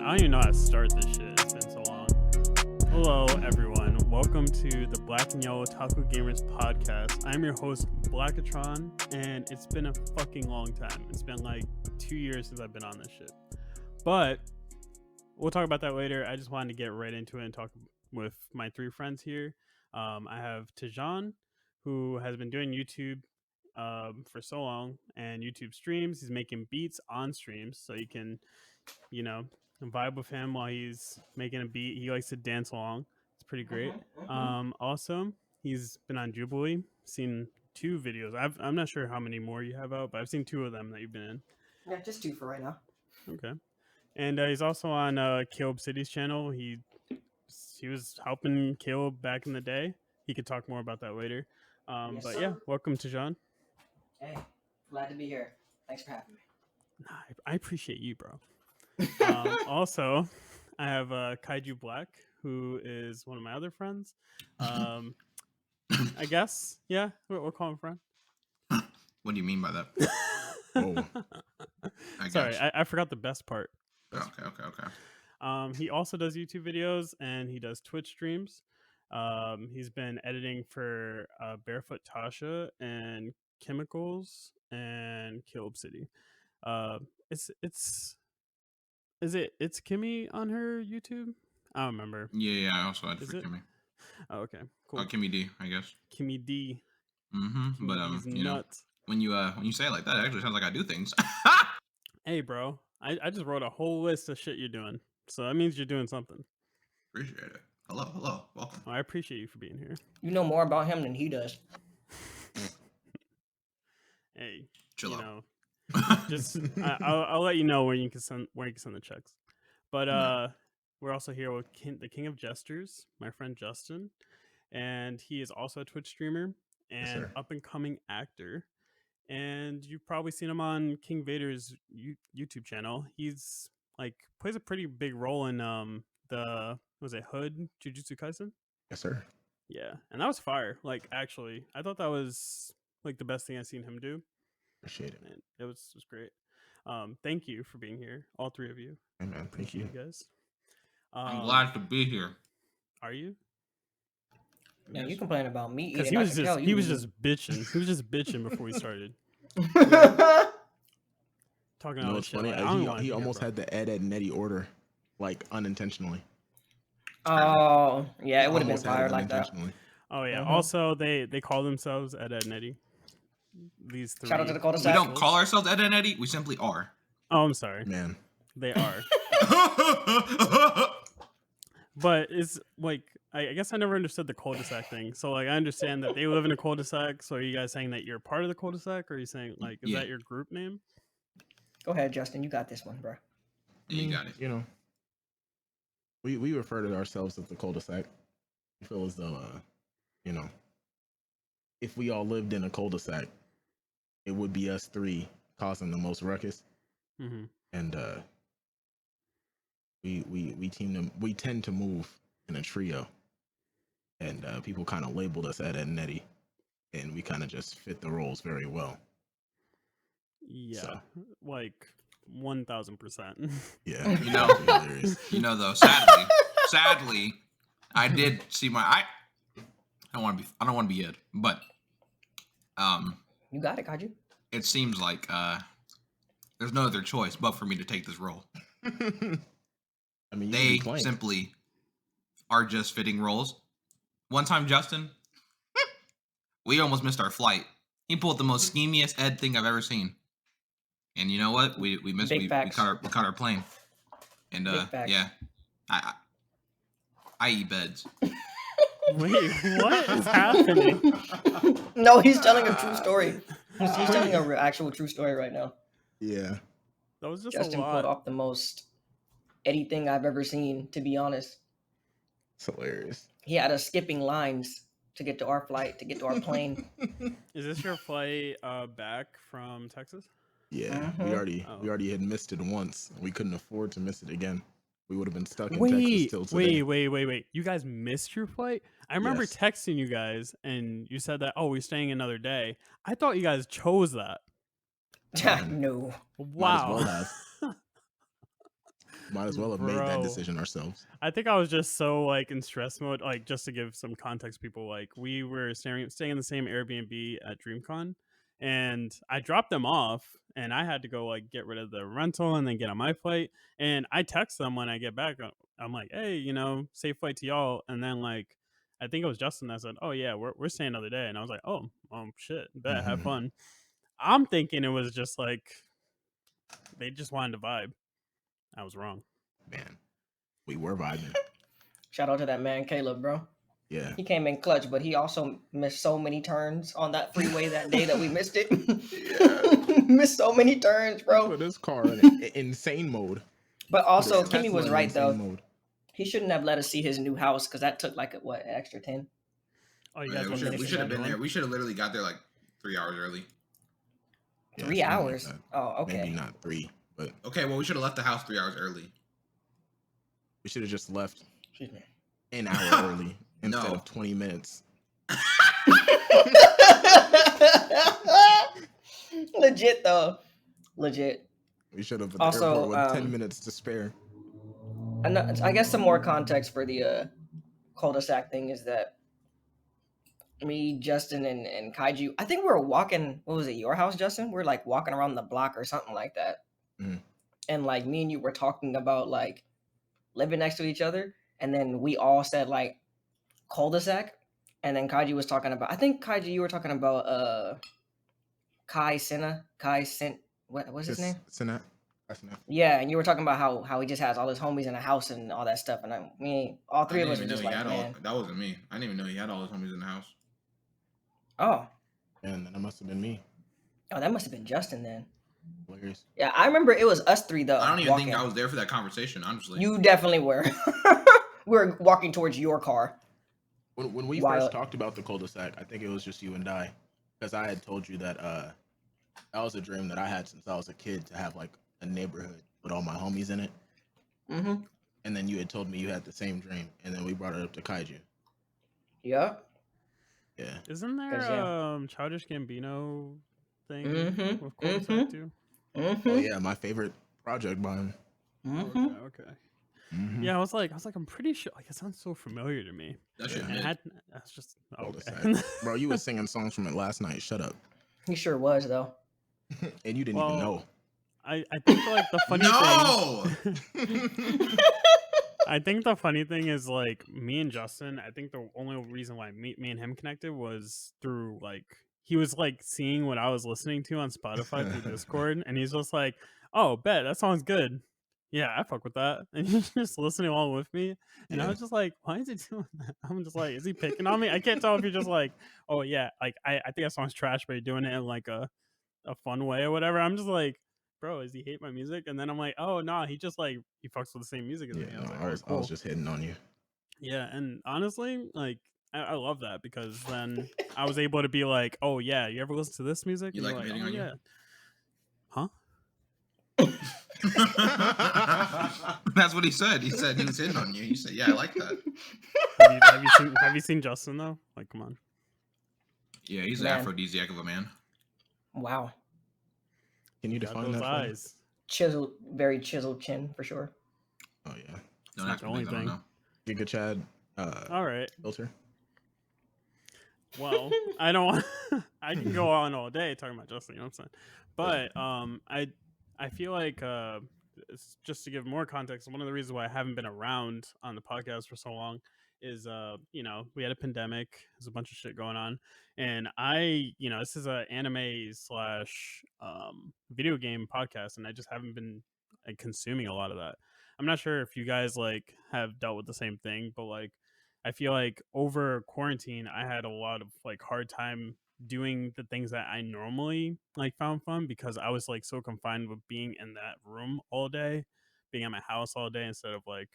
don't even know how to start this shit. It's been so long. Hello, everyone. Welcome to the Black and Yellow Otaku Gamers podcast. I'm your host, Blackatron, and it's been a fucking long time. It's been like 2 years since I've been on this shit. But we'll talk about that later. I just wanted to get right into it and talk with my three friends here. I have Tidiane, who has been doing YouTube for so long and YouTube streams. He's making beats on streams, so you can, vibe with him while he's making a beat. He likes to dance along. It's pretty great. Also, he's been on Jubilee. Seen 2 videos. I'm not sure how many more you have out, but I've seen 2 of them that you've been in. Yeah, just 2 for right now. Okay. And he's also on Caleb City's channel. He was helping Caleb back in the day. He could talk more about that later. Yes, but sir. yeah, welcome to John. Hey, glad to be here. Thanks for having me. Nah, I appreciate you, bro. Also, I have KaijuBlack, who is one of my other friends. I guess, yeah, we'll call him friend. What do you mean by that? Oh. Sorry, I forgot the best part. Okay. He also does YouTube videos and he does Twitch streams. He's been editing for Barefoot Tasha and Chemicals and Caleb City. It's Kimmy on her YouTube? I don't remember. Yeah, I also had for Kimmy. Oh, okay, cool. Oh, Kimmy D, I guess. Kimmy D. Mm-hmm. But you know, when you say it like that, it actually sounds like I do things. Hey, bro, I just wrote a whole list of shit you're doing, so that means you're doing something. Appreciate it. Hello, welcome. I appreciate you for being here. You know more about him than he does. Hey, chill out. Just I'll let you know where you can send the checks. But we're also here with the King of Jesters, my friend Justin, and he is also a Twitch streamer and up and coming actor. And you've probably seen him on King Vader's YouTube channel. He's plays a pretty big role in Hood Jujutsu Kaisen? Yes, sir. Yeah, and that was fire. Actually, I thought that was the best thing I've seen him do. Appreciate it. And it was great. Thank you for being here, all 3 of you. Hey, man, thank you guys. I'm glad to be here. Are you? Yeah, you complain about me because he was just bitching. He was just bitching before we started. Talking about what's funny? He almost had the Edd Eddy order, unintentionally. Oh, yeah, it would have been fired like that. Oh yeah. Also, they call themselves Edd Eddy. These 3. Shout out to the cul-de-sac. We don't call ourselves Edd Eddy. We simply are. Oh, I'm sorry, man. They are. But it's I guess I never understood the cul-de-sac thing. So I understand that they live in a cul-de-sac. So are you guys saying that you're part of the cul-de-sac, or are you saying is that your group name? Go ahead, Justin. You got this one, bro. Yeah, you got it. We refer to ourselves as the cul-de-sac. We feel as though if we all lived in a cul-de-sac, it would be us 3 causing the most ruckus. Mm-hmm. And we tend to move in a trio, and people kind of labeled us Edd Eddy, and we kind of just fit the roles very well. Yeah, so. 1000%. Yeah, though, sadly, I did see I don't want to be Ed, but you got it, Kaiju. It seems like there's no other choice but for me to take this role. I mean, they simply are just fitting roles. One time, Justin, we almost missed our flight. He pulled the most schemiest Ed thing I've ever seen. And you know what? We missed. We caught our plane. And yeah, I eat beds. Wait, what is happening? No, he's telling a true story. He's telling an actual true story right now. Yeah, that was just Justin a lot. pulled off the most Eddie thing I've ever seen. To be honest, it's hilarious. He had us skipping lines to get to our flight, to get to our plane. Is this your flight back from Texas? Yeah, we already had missed it once. We couldn't afford to miss it again. We would have been stuck in Texas till today. Wait. You guys missed your flight? I remember texting you guys, and you said that, we're staying another day. I thought you guys chose that. No. Wow. Might as well have made that Bro. decision ourselves. I think I was just so like in stress mode. Like, just to give some context, people, like, we were staying in the same Airbnb at DreamCon, and I dropped them off, and I had to go like get rid of the rental and then get on my flight. And I text them when I get back. I'm like, hey, safe flight to y'all. And then like, I think it was Justin that said, oh yeah, we're staying another day. And I was like, oh shit, bet, have fun. I'm thinking it was just like they just wanted to vibe. I was wrong. Man, we were vibing. Shout out to that man, Caleb, bro. Yeah. He came in clutch, but he also missed so many turns on that freeway that day that we missed it. Missed so many turns, bro. Put his car in insane mode. But also, Put his Kimmy Tesla was in right insane though. mode. He shouldn't have let us see his new house because that took like an extra 10. Oh, you Yeah, guys we want should to have been there. We should have literally got there like 3 hours early. Yeah, 3 something hours. like that. Oh, okay. Maybe not 3, but Okay, well we should have left the house 3 hours early. we should have just left Excuse me. an hour early instead No. of 20 minutes. Legit though. Legit. We should have at the Also, airport with 10 minutes to spare. I guess some more context for the cul-de-sac thing is that me, Justin, and Kaiju, I think we were walking, what was it, your house, Justin? We're like walking around the block or something like that. Mhm. And like me and you were talking about like living next to each other. And then we all said like cul-de-sac. And then Kaiju was talking about, I think Kaiju, you were talking about Kai Sena. What's his name? Sinat. That's enough. Yeah, and you were talking about how he just has all his homies in a house and all that stuff. And all three of us were just like, man. That wasn't me. I didn't even know he had all his homies in the house. Oh, And that must have been me. that must have been Justin then. Hilarious. Yeah, I remember it was us three though. I don't even walking. think I was there for that conversation, honestly. You definitely were. We were walking towards your car. When we first talked about the cul-de-sac, I think it was just you and I, because I had told you that that was a dream that I had since I was a kid, to have like a neighborhood with all my homies in it. Mm-hmm. And then you had told me you had the same dream, and then we brought it up to Kaiju. Yeah. Yeah. Isn't there Childish Gambino thing Mhm, with cul-de-sac too? Mm-hmm. Oh yeah, my favorite project by him. Mm-hmm. Okay. Mhm. Yeah, I was like, I'm pretty sure. Like, it sounds so familiar to me. That shit And mid. that's just okay. Cul-de-sac. Bro, you was singing songs from it last night. Shut up. He sure was though. And you didn't even know. I think like the funny No! thing. I think the funny thing is like me and Justin. I think the only reason why me and him connected was through like he was like seeing what I was listening to on Spotify through Discord, and he's just like, "Oh, bet that song's good. Yeah, I fuck with that." And he's just listening along with me, and I was just like, "Why is he doing that?" I'm just like, "Is he picking on me?" I can't tell if you're just like, "Oh yeah, like I think that song's trash," but you're doing it in like a fun way or whatever. I'm just like, bro, does he hate my music? And then I'm like, oh no, he just like he fucks with the same music as me. I was like, I was just hitting on you. yeah, and honestly, like I love that because then I was able to be like, oh yeah, you ever listen to this music? You And like you're hitting on you? yeah. Huh? That's what he said. He said he was hitting on you. You said, yeah, I like that. Have you seen Justin though? Like, come on. Yeah, he's an aphrodisiac of a man. Wow. Can you define those that? eyes. Very chiseled chin for sure. Oh yeah. Don't not ask the me only things I don't thing. know. Giga Chad. All right. Filter. Well, I don't want. I can go on all day talking about Justin. You know what I'm saying? But I feel like just to give more context, one of the reasons why I haven't been around on the podcast for so long is we had a pandemic. There's a bunch of shit going on, and this is a anime slash video game podcast, and I just haven't been consuming a lot of that. I'm not sure if you guys like have dealt with the same thing, but like I feel like over quarantine, I had a lot of like hard time doing the things that I normally like found fun because I was like so confined with being in that room all day, being at my house all day instead of like,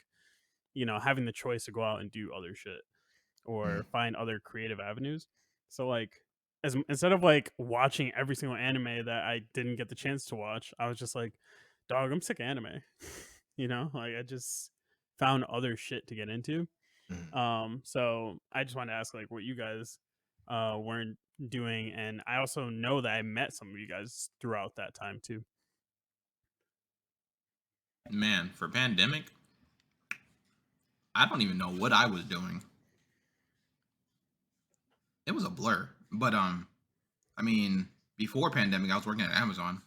having the choice to go out and do other shit or find other creative avenues. So like instead of like watching every single anime that I didn't get the chance to watch, I was just like, dog, I'm sick of anime. Like I just found other shit to get into. So I just wanted to ask like what you guys weren't doing, and I also know that I met some of you guys throughout that time too. Man, for pandemic, I don't even know what I was doing. It was a blur. But I mean, before pandemic, I was working at Amazon,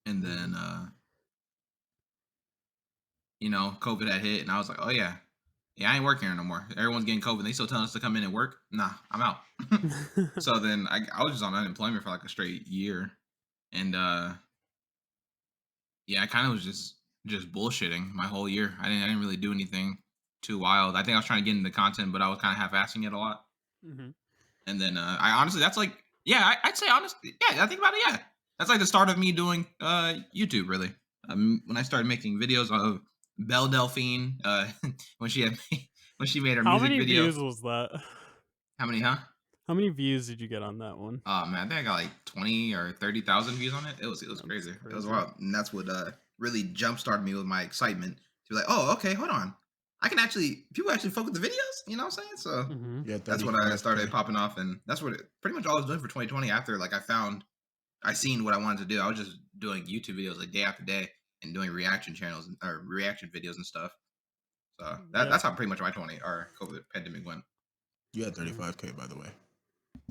and then COVID had hit, and I was like, oh yeah, I ain't working here no more. Everyone's getting COVID. They still telling us to come in and work. Nah, I'm out. So then I was just on unemployment for like a straight year, and yeah, I kind of was just bullshitting my whole year. I didn't really do anything too wild. I think I was trying to get into content, but I was kind of half-assing it a lot. Mm-hmm. And then I honestly, that's like, yeah, I'd say honestly, yeah, I think about it, yeah, that's like the start of me doing YouTube, really. When I started making videos of Belle Delphine, when she made her How music many video. views was that? How many, huh? How many views did you get on that one? Oh man, I think I got like 20 or 30,000 views on it. It was crazy. It was wild, and that's what really jump started me with my excitement to be like, oh, okay, hold on, I can people actually fuck with the videos. You know what I'm saying? So Mm-hmm. that's when I started popping off, and that's what pretty much all I was doing for 2020. After like I seen what I wanted to do. I was just doing YouTube videos like day after day and doing reaction channels or reaction videos and stuff. So that's how pretty much my COVID pandemic went. You had 35K, by the way.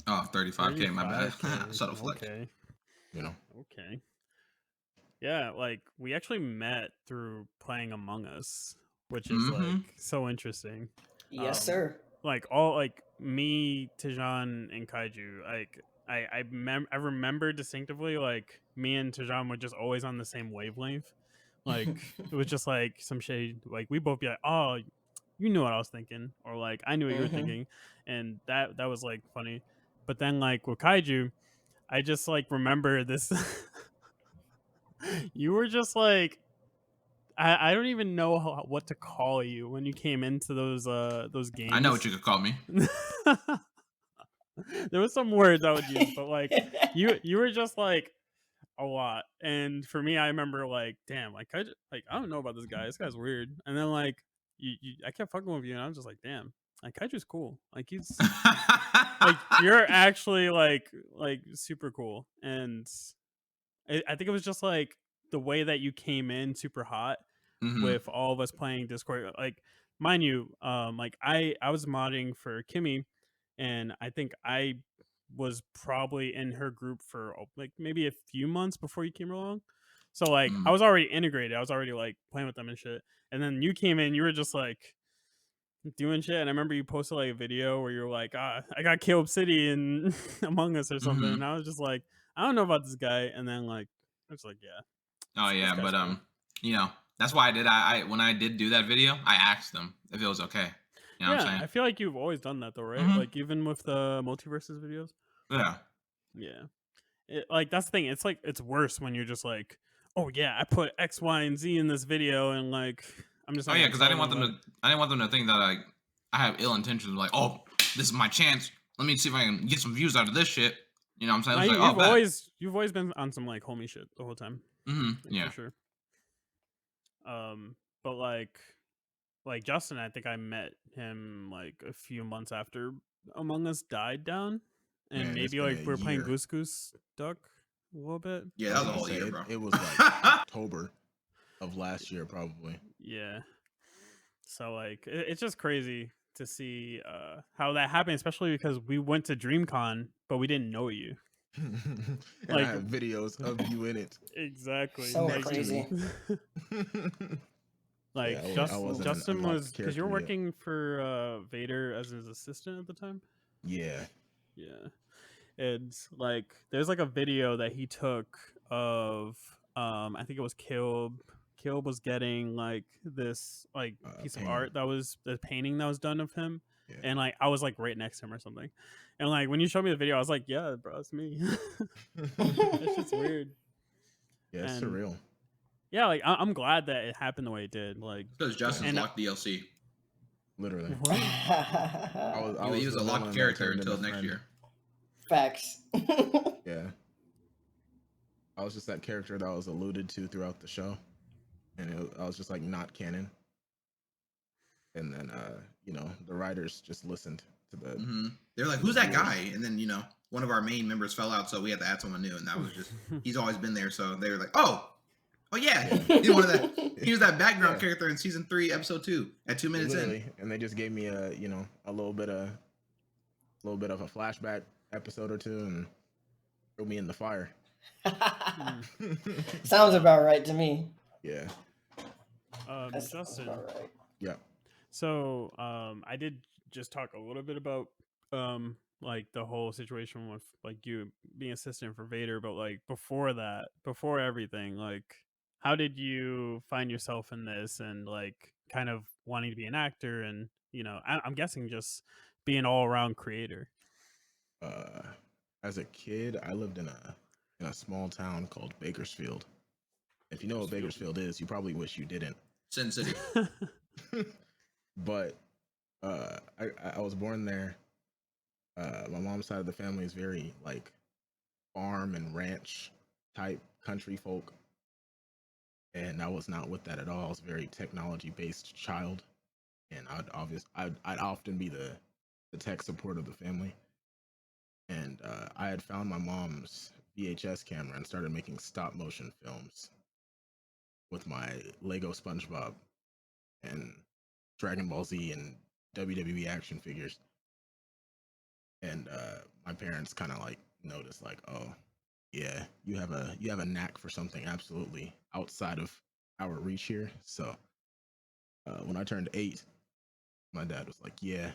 Oh, 35K, my bad. Subtle flex. Okay. You know. Okay. Yeah, like we actually met through playing Among Us, which is like so interesting. Yes, sir. Like all like me, Tidiane, and Kaiju. Like I remember distinctively like me and Tidiane were just always on the same wavelength. Like it was just like some shade. Like we both be like, oh, you knew what I was thinking, or like I knew what you were thinking, and that was like funny. But then like with Kaiju, I just like remember this. You were just like I don't even know what to call you when you came into those games. I know what you could call me. There was some words I would use, but like you were just like a lot. And for me, I remember like, damn, like I don't know about this guy. This guy's weird. And then like I kept fucking with you, and I was just like, damn, like Kaiju's cool. Like he's like you're actually like super cool. And I think it was just like the way that you came in super hot with all of us playing Discord. Like, mind you, like I was modding for Kimmy, and I think I was probably in her group for like maybe a few months before you came along. So like I was already integrated. I was already like playing with them and shit. And then you came in, you were just like doing shit. And I remember you posted like a video where you're like, I got Caleb City in Among Us or something. And I was just like, I don't know about this guy. And then like I was like, yeah. Oh yeah, but cool. That's why I when I did do that video, I asked them if it was okay. You know what I'm saying? I feel like you've always done that though, right? Like even with the multiverses videos. Yeah. Like that's the thing. It's like it's worse when you're just like, oh yeah, I put X, Y, and Z in this video, and like I'm just. Oh yeah, because I didn't want them to think that like I have ill intentions. Like, oh, this is my chance. Let me see if I can get some views out of this shit. You know what I'm saying? You've always been on some like homie shit the whole time. Yeah, for sure. But like Justin, I think I met him like a few months after Among Us died down, and maybe like we were playing Goose Goose Duck a little bit. Yeah, that was a whole year, bro. It was like October of last year, probably. Yeah. So like it's just crazy to see how that happened, especially because we went to DreamCon, but we didn't know you. And like, I have videos of you in it. Exactly. So crazy. Like Justin was because you were working for Vader as his assistant at the time. Yeah. And like there's like a video that he took of I think it was Caleb was getting like this like piece of art that was the painting that was done of him. Yeah. And like I was like right next to him or something, and like when you showed me the video I was like, yeah bro, it's me. It's just weird. Yeah, it's surreal. Yeah, like I'm glad that it happened the way it did. Like because Justin's locked DLC. Literally. He was a locked character until next year. Facts. Yeah. I was just that character that was alluded to throughout the show, and I was just like not canon. And then the writers just listened to the. They're like, "Who's that guy?" And then one of our main members fell out, so we had to add someone new, and that was just he's always been there. So they were like, "Oh, Oh yeah, Yeah. he was that. He was that background Yeah. character in season 3, episode 2, at 2 minutes in. Literally, and they just gave me a little bit of a flashback episode or two and threw me in the fire. Sounds about right to me. Yeah. That sounds Justin. about right. Yeah. So, I did just talk a little bit about like the whole situation with like you being assistant for Vader, but like before that, before everything, like how did you find yourself in this and like kind of wanting to be an actor and I'm guessing just being an all around creator. As a kid, I lived in a small town called Bakersfield. If you know what Bakersfield is, you probably wish you didn't. Sin City. But I was born there. My mom's side of the family is very like farm and ranch type country folk, and I was not with that at all. I was a very technology based child, and I'd often be the tech support of the family. And I had found my mom's VHS camera and started making stop motion films with my Lego SpongeBob and Dragon Ball Z and WWE action figures. And my parents kind of like noticed, like, oh, yeah, you have a knack for something absolutely outside of our reach here. So when I turned 8, my dad was like, yeah,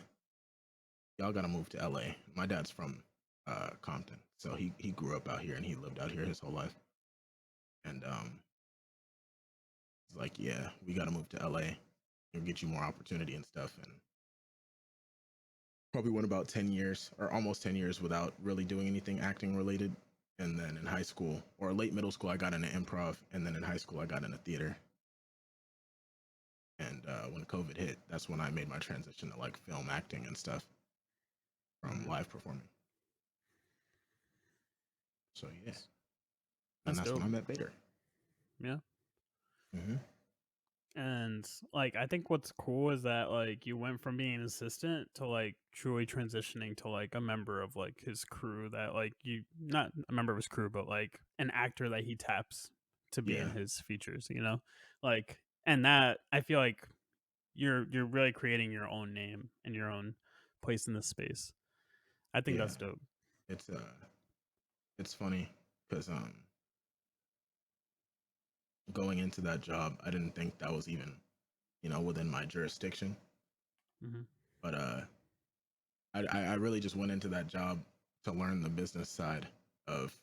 y'all gotta move to LA. My dad's from Compton, so he grew up out here and he lived out here his whole life. And he's like, yeah, we gotta move to LA. It'll get you more opportunity and stuff. And probably went about 10 years or almost 10 years without really doing anything acting related. And then in high school or late middle school, I got into improv. And then in high school, I got into theater. And when COVID hit, that's when I made my transition to like film acting and stuff from live performing. So yeah, and that's when I met Vader. Yeah. Mm-hmm. And like I think what's cool is that like you went from being an assistant to like truly transitioning to like a member of like his crew, that like you not a member of his crew but like an actor that he taps to be in his features, like, and that I feel like you're really creating your own name and your own place in this space. I think that's dope. It's funny because going into that job, I didn't think that was even within my jurisdiction. Mm-hmm. But I really just went into that job to learn the business side of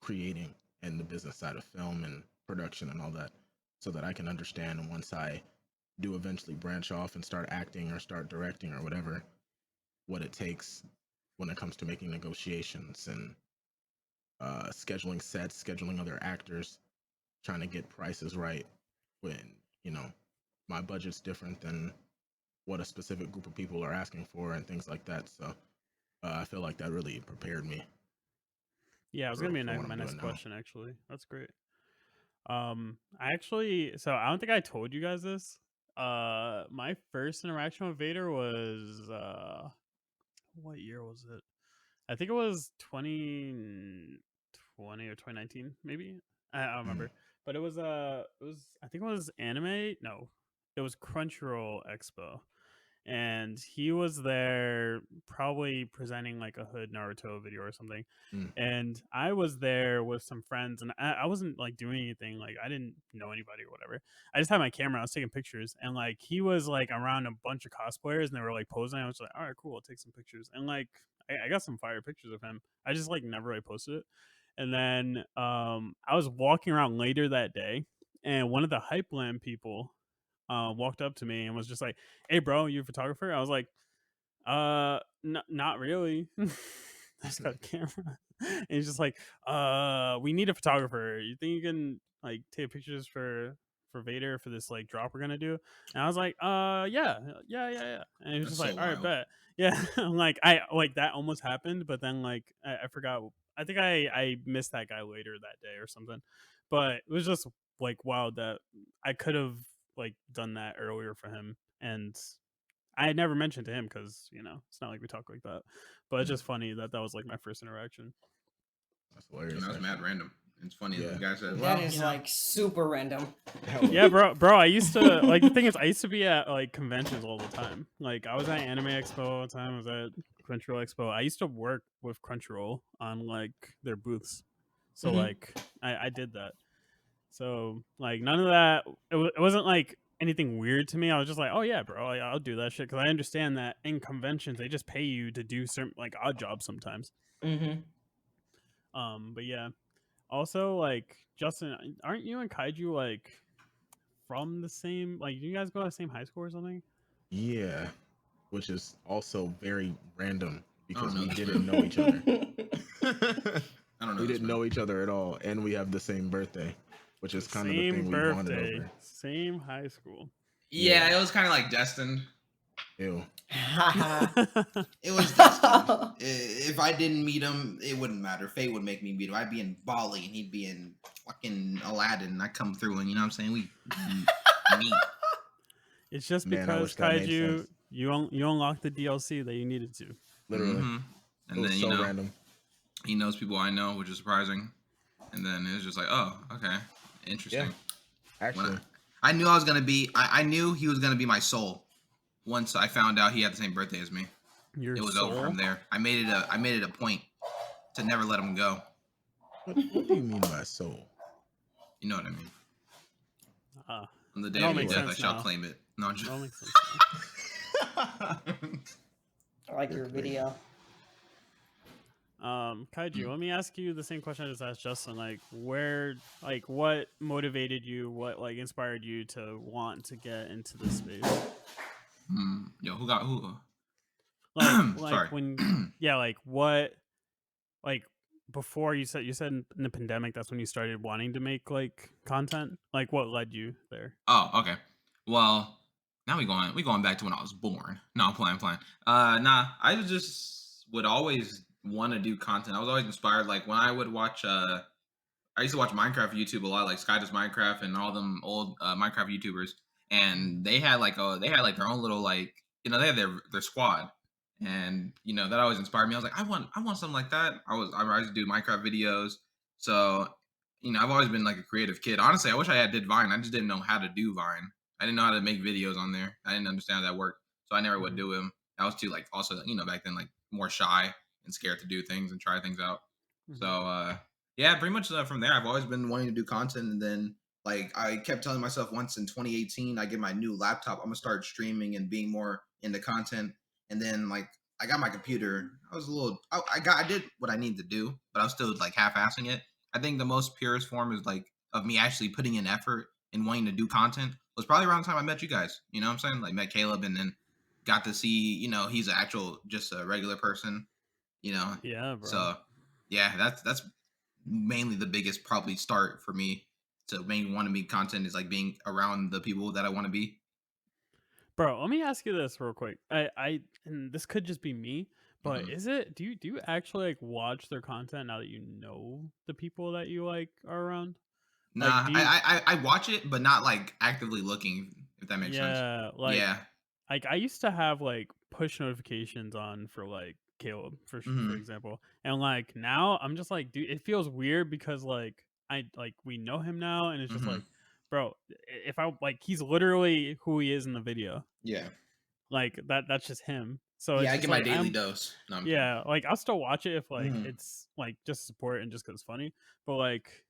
creating and the business side of film and production and all that, so that I can understand. And once I do eventually branch off and start acting or start directing or whatever, what it takes when it comes to making negotiations and scheduling sets, scheduling other actors, trying to get prices right when my budget's different than what a specific group of people are asking for and things like that. So I feel like that really prepared me. Yeah, it was gonna be my next question. Actually, that's great. I don't think I told you guys this. My first interaction with Vader was what year was it? I think it was 2020 or 2019, maybe. I don't remember, but it was I think it was anime. No, it was Crunchyroll Expo, and he was there probably presenting like a Hood Naruto video or something. And I was there with some friends, and I wasn't like doing anything, like I didn't know anybody or whatever. I just had my camera, I was taking pictures, and like he was like around a bunch of cosplayers and they were like posing. I was like, all right, cool, I'll take some pictures. And like I got some fire pictures of him. I just like never really posted it. And then I was walking around later that day, and one of the Hype Land people walked up to me and was just like, "Hey, bro, you a photographer?" I was like, not really." I just got a camera. And he's just like, we need a photographer. You think you can like take pictures for Vader for this like drop we're gonna do? And I was like, yeah. And he was just like, all right, bet. Yeah. Like I like that almost happened, but then like I forgot. I think I missed that guy later that day or something. But it was just like wild that I could have like done that earlier for him, and I had never mentioned to him because it's not like we talk like that. But it's just funny that was like my first interaction. That's hilarious. And that was mad random. It's funny Yeah. the guy said, That "Well, is you know, like super random. Hella. Yeah, bro. I used to like the thing is I used to be at like conventions all the time. Like I was at Anime Expo all the time. I was at Crunchyroll Expo. I used to work with Crunchyroll on like their booths. So Mhm. like I did that. So like none of that. It wasn't like anything weird to me. I was just like, oh yeah, bro, I'll do that shit because I understand that in conventions they just pay you to do certain like odd jobs sometimes. Mhm. But yeah. Also, like Justin, aren't you and Kaiju like from the same? Like, do you guys go to the same high school or something? Yeah, which is also very random because know we this didn't know each other. I don't know. We this didn't man. know each other at all, and we have the same birthday, which is kind of the Same thing we bonded birthday, over. same high school. Yeah, Yeah. it was kind of like destined. Ew. It was destined. If I didn't meet him, it wouldn't matter. Fate would make me meet him. I'd be in Bali and he'd be in fucking Aladdin. I come through and you know what I'm saying? We meet. It's just Man, I because wish that made Kaiju, sense. you unlocked the DLC that you needed to. Literally. Mhm. It And was then so you know random. he knows people I know, which is surprising. And then it was just like, oh, okay, interesting. Yeah. Actually, I knew I was gonna be. I knew he was gonna be my soul. Once I found out he had the same birthday as me, Your it was soul? over from there. I made it a point to never let him go. what do you mean by soul? You know what I mean? Ah, On the it day all of your makes death, I sense shall now. claim it. No, I'm It just... all makes sense. I like your video. Kaiju, let me ask you the same question I just asked Justin. Like, what motivated you? What like inspired you to want to get into this space? Yo, who got who? Like Sorry. when, yeah, like what, like before you said in the pandemic, that's when you started wanting to make like content. Like, what led you there? Oh, okay. Well, now we going back to when I was born. No, I'm playing. Nah, I just would always want to do content. I was always inspired. Like when I would watch, I used to watch Minecraft YouTube a lot, like Sky Does Minecraft and all them old Minecraft YouTubers, and they had like their own little like they had their squad, and that always inspired me. I was like, I want something like that. I used to do Minecraft videos, so I've always been like a creative kid. Honestly, I wish I had did Vine. I just didn't know how to do Vine. I didn't know how to make videos on there. I didn't understand how that worked, so I never would do them. I was too like also back then like more shy and scared to do things and try things out. So yeah, pretty much from there, I've always been wanting to do content, and then like I kept telling myself once in 2018, I get my new laptop, I'm gonna start streaming and being more into content. And then like I got my computer, I was a little, I did what I needed to do, but I was still like half-assing it. I think the most purest form is like of me actually putting in effort and wanting to do content was probably around the time I met you guys. You know what I'm saying? Like met Caleb, and then got to see he's just a regular person. Yeah, bro. So yeah, that's mainly the biggest probably start for me to mainly want to make content is like being around the people that I want to be. Bro, let me ask you this real quick. And this could just be me, but Mhm. is it do you actually like watch their content now that you know the people that you like are around? Like, Nah, do you? I watch it, but not like actively looking, if that makes sense. Yeah, Yeah. like I used to have like push notifications on for like Caleb for Hmm. example, and like now I'm just like, dude, it feels weird because like we know him now, and it's just Hmm. like, bro, if I like he's literally who he is in the video, Yeah. like that's just him. So Yeah, it's I just get my like daily dose. No, I'm kidding. yeah, like I'll still watch it if like Mhm. it's like just support and just because it's funny, but like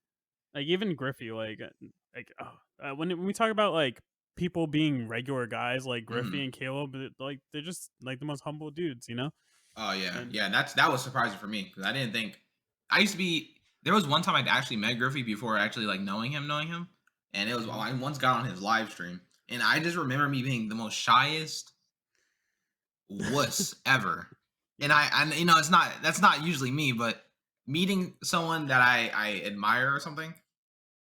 even Griffey, when we talk about like people being regular guys like Griffey Mhm. and Caleb, like they're just like the most humble dudes, you know. Oh yeah, And yeah. That was surprising for me because I didn't think I used to be. There was one time I'd actually met Griffey before actually like knowing him, and it was I once got on his live stream, and I just remember me being the most shyest wuss ever. And I that's not usually me, but meeting someone that I admire or something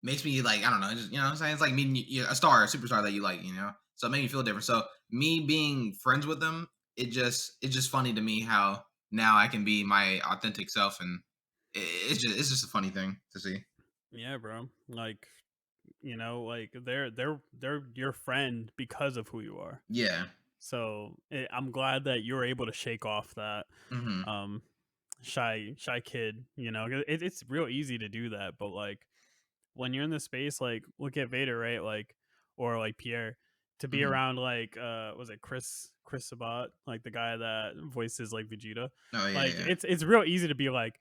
makes me like I don't know, just what I'm saying, it's like meeting a star, a superstar that you like, So it made me feel different. So me being friends with them, it's just funny to me how now I can be my authentic self, and it's just a funny thing to see. yeah, bro, like like they're your friend because of who you are. Yeah. So I'm glad that you're able to shake off that. Hmm. Um, shy kid, you know. It's real easy to do that, but like when you're in the space, like look at Vader, right? Like, or like Pierre, to be Mhm. around like was it Chris Sabat, like the guy that voices like Vegeta. Oh yeah, Like yeah. it's real easy to be like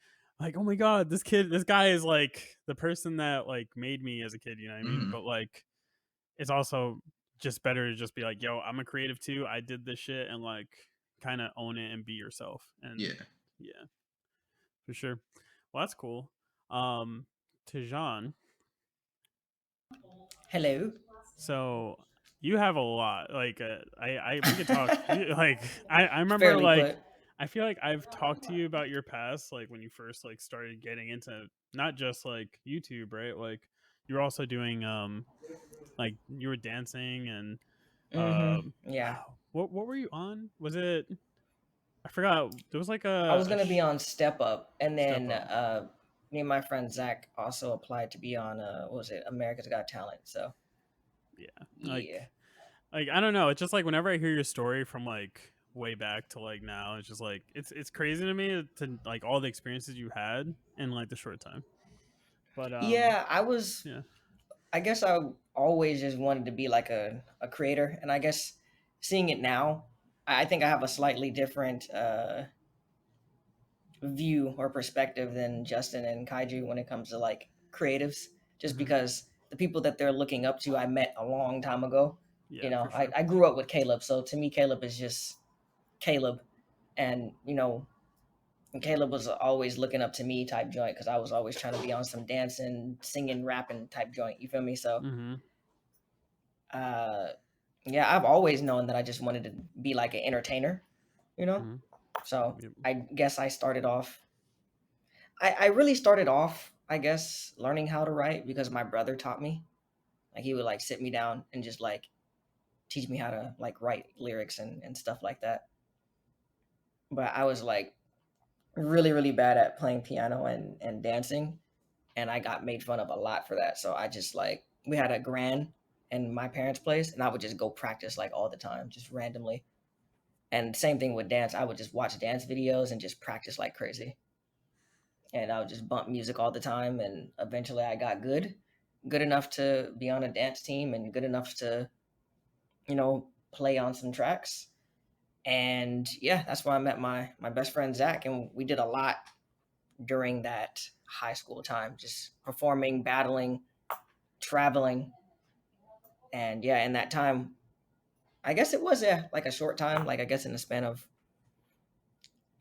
oh my god, this guy is like the person that like made me as a kid, you know what I mean? Mhm. But like it's also just better to just be like, yo, I'm a creative too, I did this shit, and like kind of own it and be yourself. And Yeah. yeah, for sure. Well, that's cool. um Tijan, Hello. so you have a lot. Like, we could talk. Like, I remember, Fairly like, put. I feel like I've talked to you about your past, like when you first like started getting into not just like YouTube, right? Like, you're also doing like you were dancing and Yeah. what were you on? Was it? I forgot. There was like I was a gonna be on Step Up, and step then up. me and my friend Zach also applied to be on what was it, America's Got Talent. So Yeah, yeah. like I don't know. It's just like whenever I hear your story from like way back to like now, it's just like it's crazy to me to like all the experiences you had in like the short time. But Yeah, I was. yeah. I guess I always just wanted to be like a creator, and I guess seeing it now, I think I have a slightly different view or perspective than Justin and Kaiju when it comes to like creatives, just Hmm. because the people that they're looking up to I met a long time ago. Yeah, for I, sure. I grew up with Caleb, so to me Caleb is just Caleb. And Caleb was always looking up to me type joint because I was always trying to be on some dancing, singing, rapping type joint. You feel me? So Hmm. uh yeah, I've always known that I just wanted to be like an entertainer, you know? Hmm. So Yep. I guess I really started off, I guess, learning how to write because my brother taught me. Like he would like sit me down and just like teach me how to like write lyrics and stuff like that. But I was like really, really bad at playing piano and dancing. And I got made fun of a lot for that. So I just like we had a grand in my parents' place and I would just go practice like all the time, just randomly. And same thing with dance. I would just watch dance videos and just practice like crazy. And I would just bump music all the time. And eventually I got good enough to be on a dance team and good enough to, play on some tracks. And yeah, that's why I met my best friend Zach, and we did a lot during that high school time, just performing, battling, traveling. And yeah, in that time, I guess it was like a short time, like I guess in the span of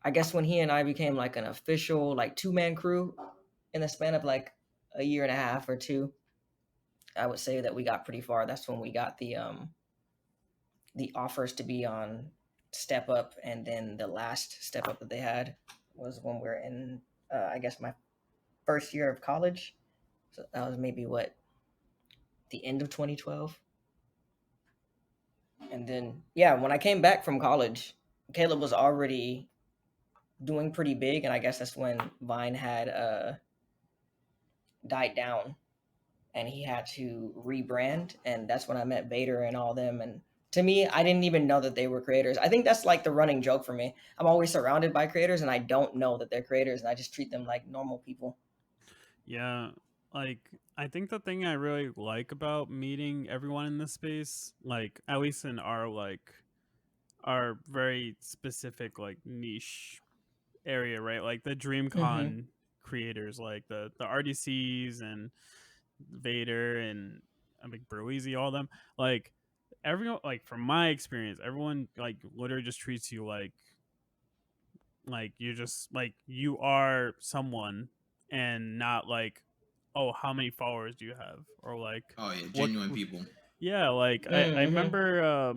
I guess when he and I became like an official like two-man crew in the span of like a year and a half or two, I would say that we got pretty far. That's when we got the offers to be on Step Up, and then the last Step Up that they had was when we are in I guess my first year of college. So that was maybe what, the end of 2012. And then yeah, when I came back from college, Caleb was already doing pretty big, and I guess that's when Vine had died down and he had to rebrand, and that's when I met Vader and all them. And to me, I didn't even know that they were creators. I think that's like the running joke for me. I'm always surrounded by creators and I don't know that they're creators, and I just treat them like normal people. Yeah, like I think the thing I really like about meeting everyone in this space, like at least in our very specific like niche area, right? Like the Mm-hmm. DreamCon creators, like the RDCs and Vader and I mean Burleezy, all them. Like everyone, like from my experience, everyone like literally just treats you like you're just like you are someone, and not like, oh, how many followers do you have, or like Oh yeah, what. genuine people. Yeah, like I Mm-hmm. remember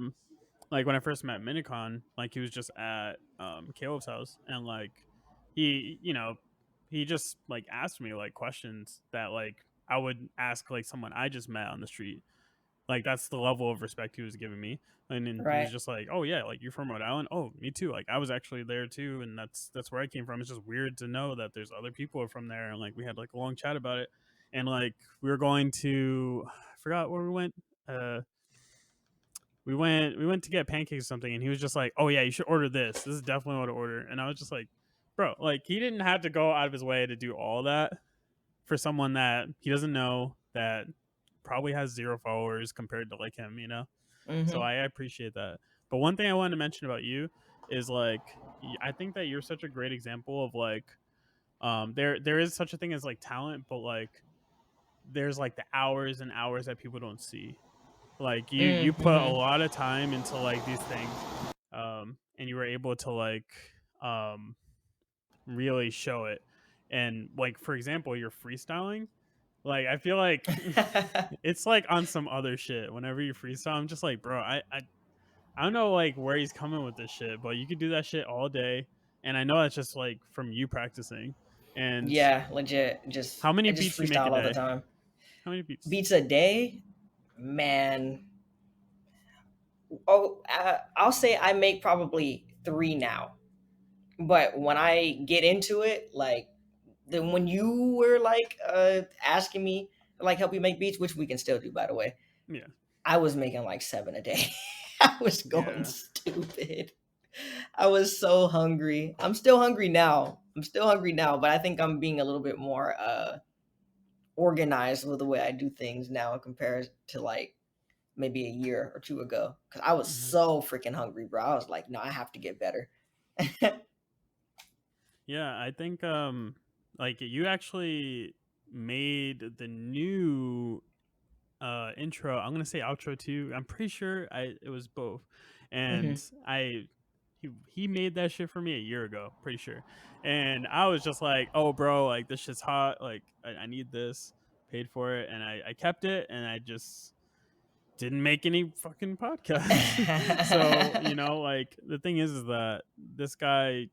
like when I first met Minicon, like he was just at Caleb's house, and like he, he just like asked me like questions that like I would ask like someone I just met on the street. Like that's the level of respect he was giving me. And then he was Right. just like, oh yeah, like you're from Rhode Island. Oh, me too. Like I was actually there too, and that's where I came from. It's just weird to know that there's other people from there. And like we had like a long chat about it. And like we were going to, I forgot where we went. uh we went to get pancakes or something, and he was just like, oh yeah, you should order this. This is definitely what to order. And I was just like, bro, like he didn't have to go out of his way to do all that for someone that he doesn't know, that probably has 0 followers compared to like him, you know. So Mm-hmm. I appreciate that. But one thing I wanted to mention about you is like I think that you're such a great example of like there is such a thing as like talent, but like there's like the hours and hours that people don't see. Like you put a Mm-hmm. lot of time into like these things, and you were able to like um really show it. And like for example, you're freestyling. Like I feel like it's like on some other shit. Whenever you freestyle, I'm just like, bro, I don't know like where he's coming with this shit, but you could do that shit all day. And I know that's just like from you practicing. And Yeah, legit. Just how many I just beats you make a freestyle all the day? time. How many beats? Beats a day, man. Oh, I'll say I make probably 3 now. But when I get into it, like then when you were like asking me like help you make beats, which we can still do by the way, Yeah. I was making like 7 a day. I was going Yeah. stupid. I was so hungry. I'm still hungry now. But I think I'm being a little bit more organized with the way I do things now compared to like maybe a year or two ago. Cause I was Hmm. so freaking hungry, bro. I was like, no, I have to get better. Yeah, I think like you actually made the new intro. I'm gonna say outro too. I'm pretty sure it was both. Hmm. And I he made that shit for me a year ago, pretty sure. And I was just like, oh bro, like this shit's hot, like I need this, paid for it, and I kept it, and I just didn't make any fucking podcasts. So, you know, like the thing is that this guy,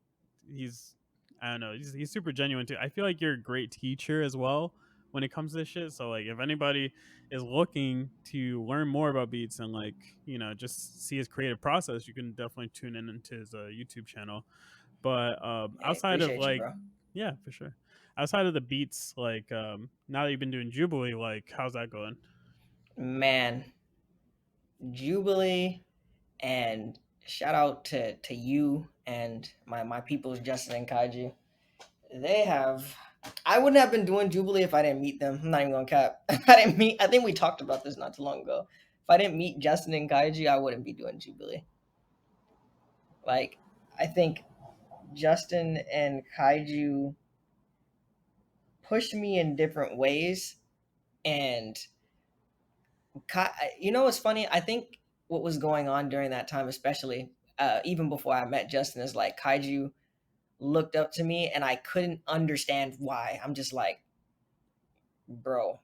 he's I don't know, he's super genuine too. I feel like you're a great teacher as well when it comes to this shit. So like if anybody is looking to learn more about beats and like, you know, just see his creative process, you can definitely tune in into his YouTube channel. But Hey, outside of appreciate you, like, bro. yeah, for sure. Outside of the beats, like now that you've been doing Jubilee, like how's that going? Man, Jubilee and shout out to you and my peoples Justin and Kaiju. They have I wouldn't have been doing Jubilee if I didn't meet them. I'm not even gonna cap. If I didn't meet I think we talked about this not too long ago. If I didn't meet Justin and Kaiju, I wouldn't be doing Jubilee. Like I think Justin and Kaiju pushed me in different ways and you know what's funny? I think what was going on during that time, especially even before I met Justin, is like Kaiju looked up to me and I couldn't understand why. I'm just like, bro,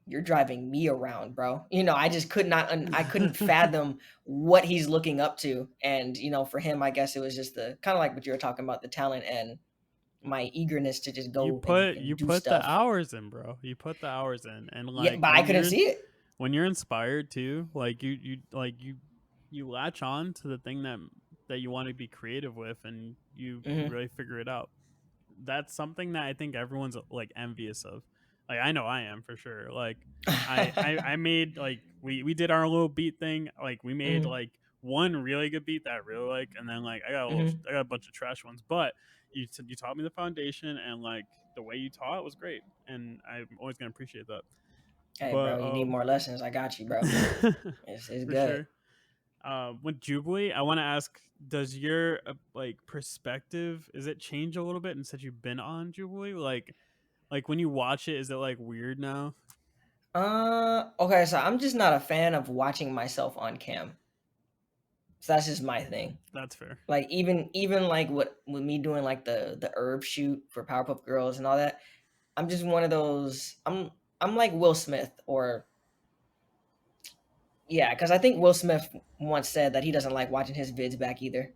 you're driving me around, bro. You know, I just could not, I couldn't fathom what he's looking up to. And, you know, for him, I guess it was just the kind of like what you were talking about, the talent and my eagerness to just you go put and you do put the stuff. hours in, bro. You put the hours in, and Yeah, like but I couldn't see it. when you're inspired too, like you latch on to the thing that you want to be creative with, and you Hmm. really figure it out. That's something that I think everyone's like envious of. Like I know I am for sure. Like I made like we did our little beat thing. Like we made Hmm. like one really good beat that I really like, and then like Hmm. I got a bunch of trash ones. But you taught me the foundation, and like the way you taught was great, and I'm always gonna appreciate that. Hey, bro, But you need more lessons. I got you, bro. It's for good. sure. With Jubilee, I want to ask: does your like perspective is it change a little bit since you've been on Jubilee? Like when you watch it, is it like weird now? Okay, so I'm just not a fan of watching myself on cam. So that's just my thing. That's fair. Like even like what with me doing like the herb shoot for Powerpuff Girls and all that, I'm just one of those. I'm like Will Smith or yeah, because I think Will Smith once said that he doesn't like watching his vids back either.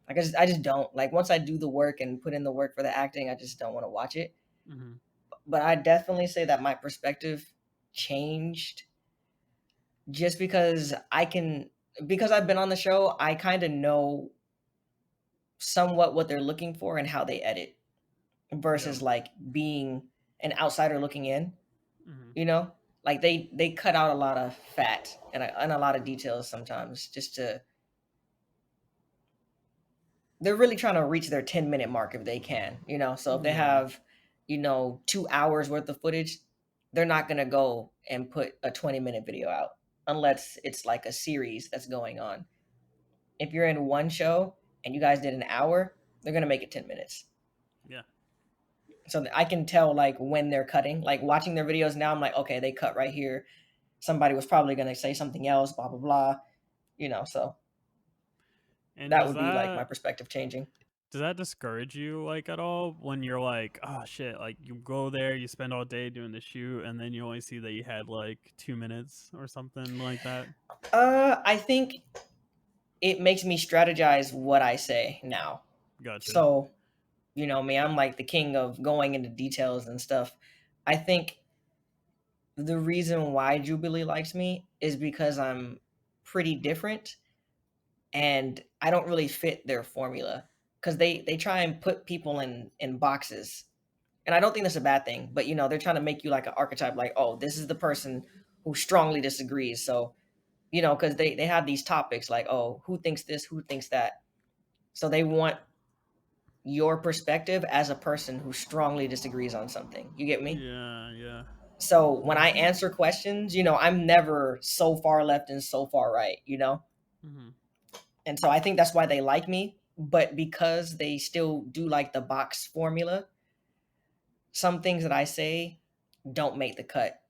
Like I just don't like once I do the work and put in the work for the acting, I just don't want to watch it. Hmm. But I definitely say that my perspective changed just because I've been on the show, I kind of know somewhat what they're looking for and how they edit Yeah. versus like being an outsider looking in, Hmm. you know? Like they cut out a lot of fat and a lot of details sometimes just to they're really trying to reach their 10-minute mark if they can, you know. So if they Yeah. have, you know, 2 hours worth of footage, they're not going to go and put a 20-minute video out unless it's like a series that's going on. If you're in one show and you guys did an hour, they're going to make it 10 minutes. Yeah. So I can tell like when they're cutting, like watching their videos now, I'm like, okay, they cut right here. Somebody was probably going to say something else, blah, blah, blah, you know, so And that would be like my perspective changing. does that discourage you like at all when you're like, oh shit, like you go there, you spend all day doing the shoot, and then you only see that you had like 2 minutes or something like that? I think it makes me strategize what I say now. Gotcha. So, you know me, I'm like the king of going into details and stuff. I think the reason why Jubilee likes me is because I'm pretty different and I don't really fit their formula because they try and put people in boxes. And I don't think that's a bad thing, but you know, they're trying to make you like an archetype, like, oh, this is the person who strongly disagrees. So, you know, because they have these topics like, oh, who thinks this, who thinks that. So they want your perspective as a person who strongly disagrees on something. You get me? Yeah, yeah. So when I answer questions, you know, I'm never so far left and so far right, you know? Mm-hmm. And so I think that's why they like me. But because they still do like the box formula, some things that I say don't make the cut.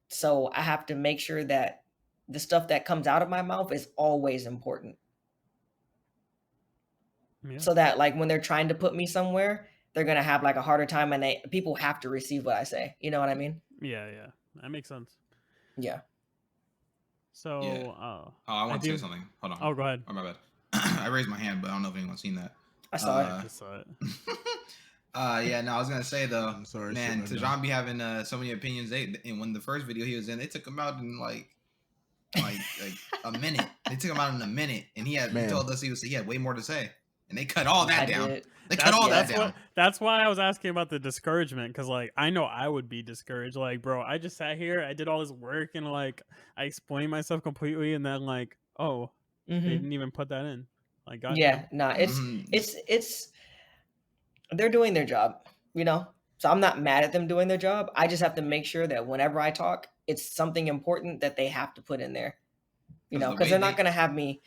So I have to make sure that the stuff that comes out of my mouth is always important. Yeah. So that like when they're trying to put me somewhere, they're gonna have like a harder time and people have to receive what I say. You know what I mean? Yeah, yeah. That makes sense. Yeah. So Yeah. I want to say something. Hold on. Oh, go ahead. Oh, my bad. I raised my hand, but I don't know if anyone's seen that. I saw it. I just saw it. Yeah, no, I was gonna say though, I'm sorry, man, shit, Tidiane be having so many opinions. And when the first video he was in, they took him out in like a minute. They took him out in a minute, and he told us he had way more to say, and they cut all that down. They cut all that down. That's why I was asking about the discouragement, because like I know I would be discouraged. Like, bro, I just sat here, I did all this work, and like I explained myself completely, and then like, oh, they didn't even put that in. Like, goddamn. Yeah, nah, it's they're doing their job, you know. So I'm not mad at them doing their job. I just have to make sure that whenever I talk, it's something important that they have to put in there, you know, because they're not gonna have me.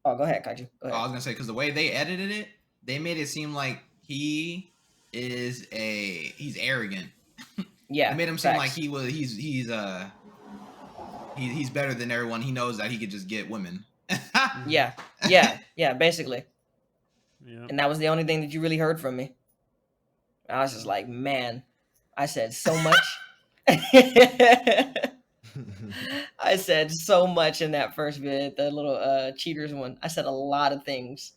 Oh, go ahead, Kaiju. Go ahead. I was gonna say, because the way they edited it, they made it seem like he's arrogant. Yeah, it made him seem like he's better than everyone. He knows that he could just get women. yeah, basically. Yeah. And that was the only thing that you really heard from me. I was just like, man, I said so much. I said so much in that first vid, the little cheaters one. I said a lot of things.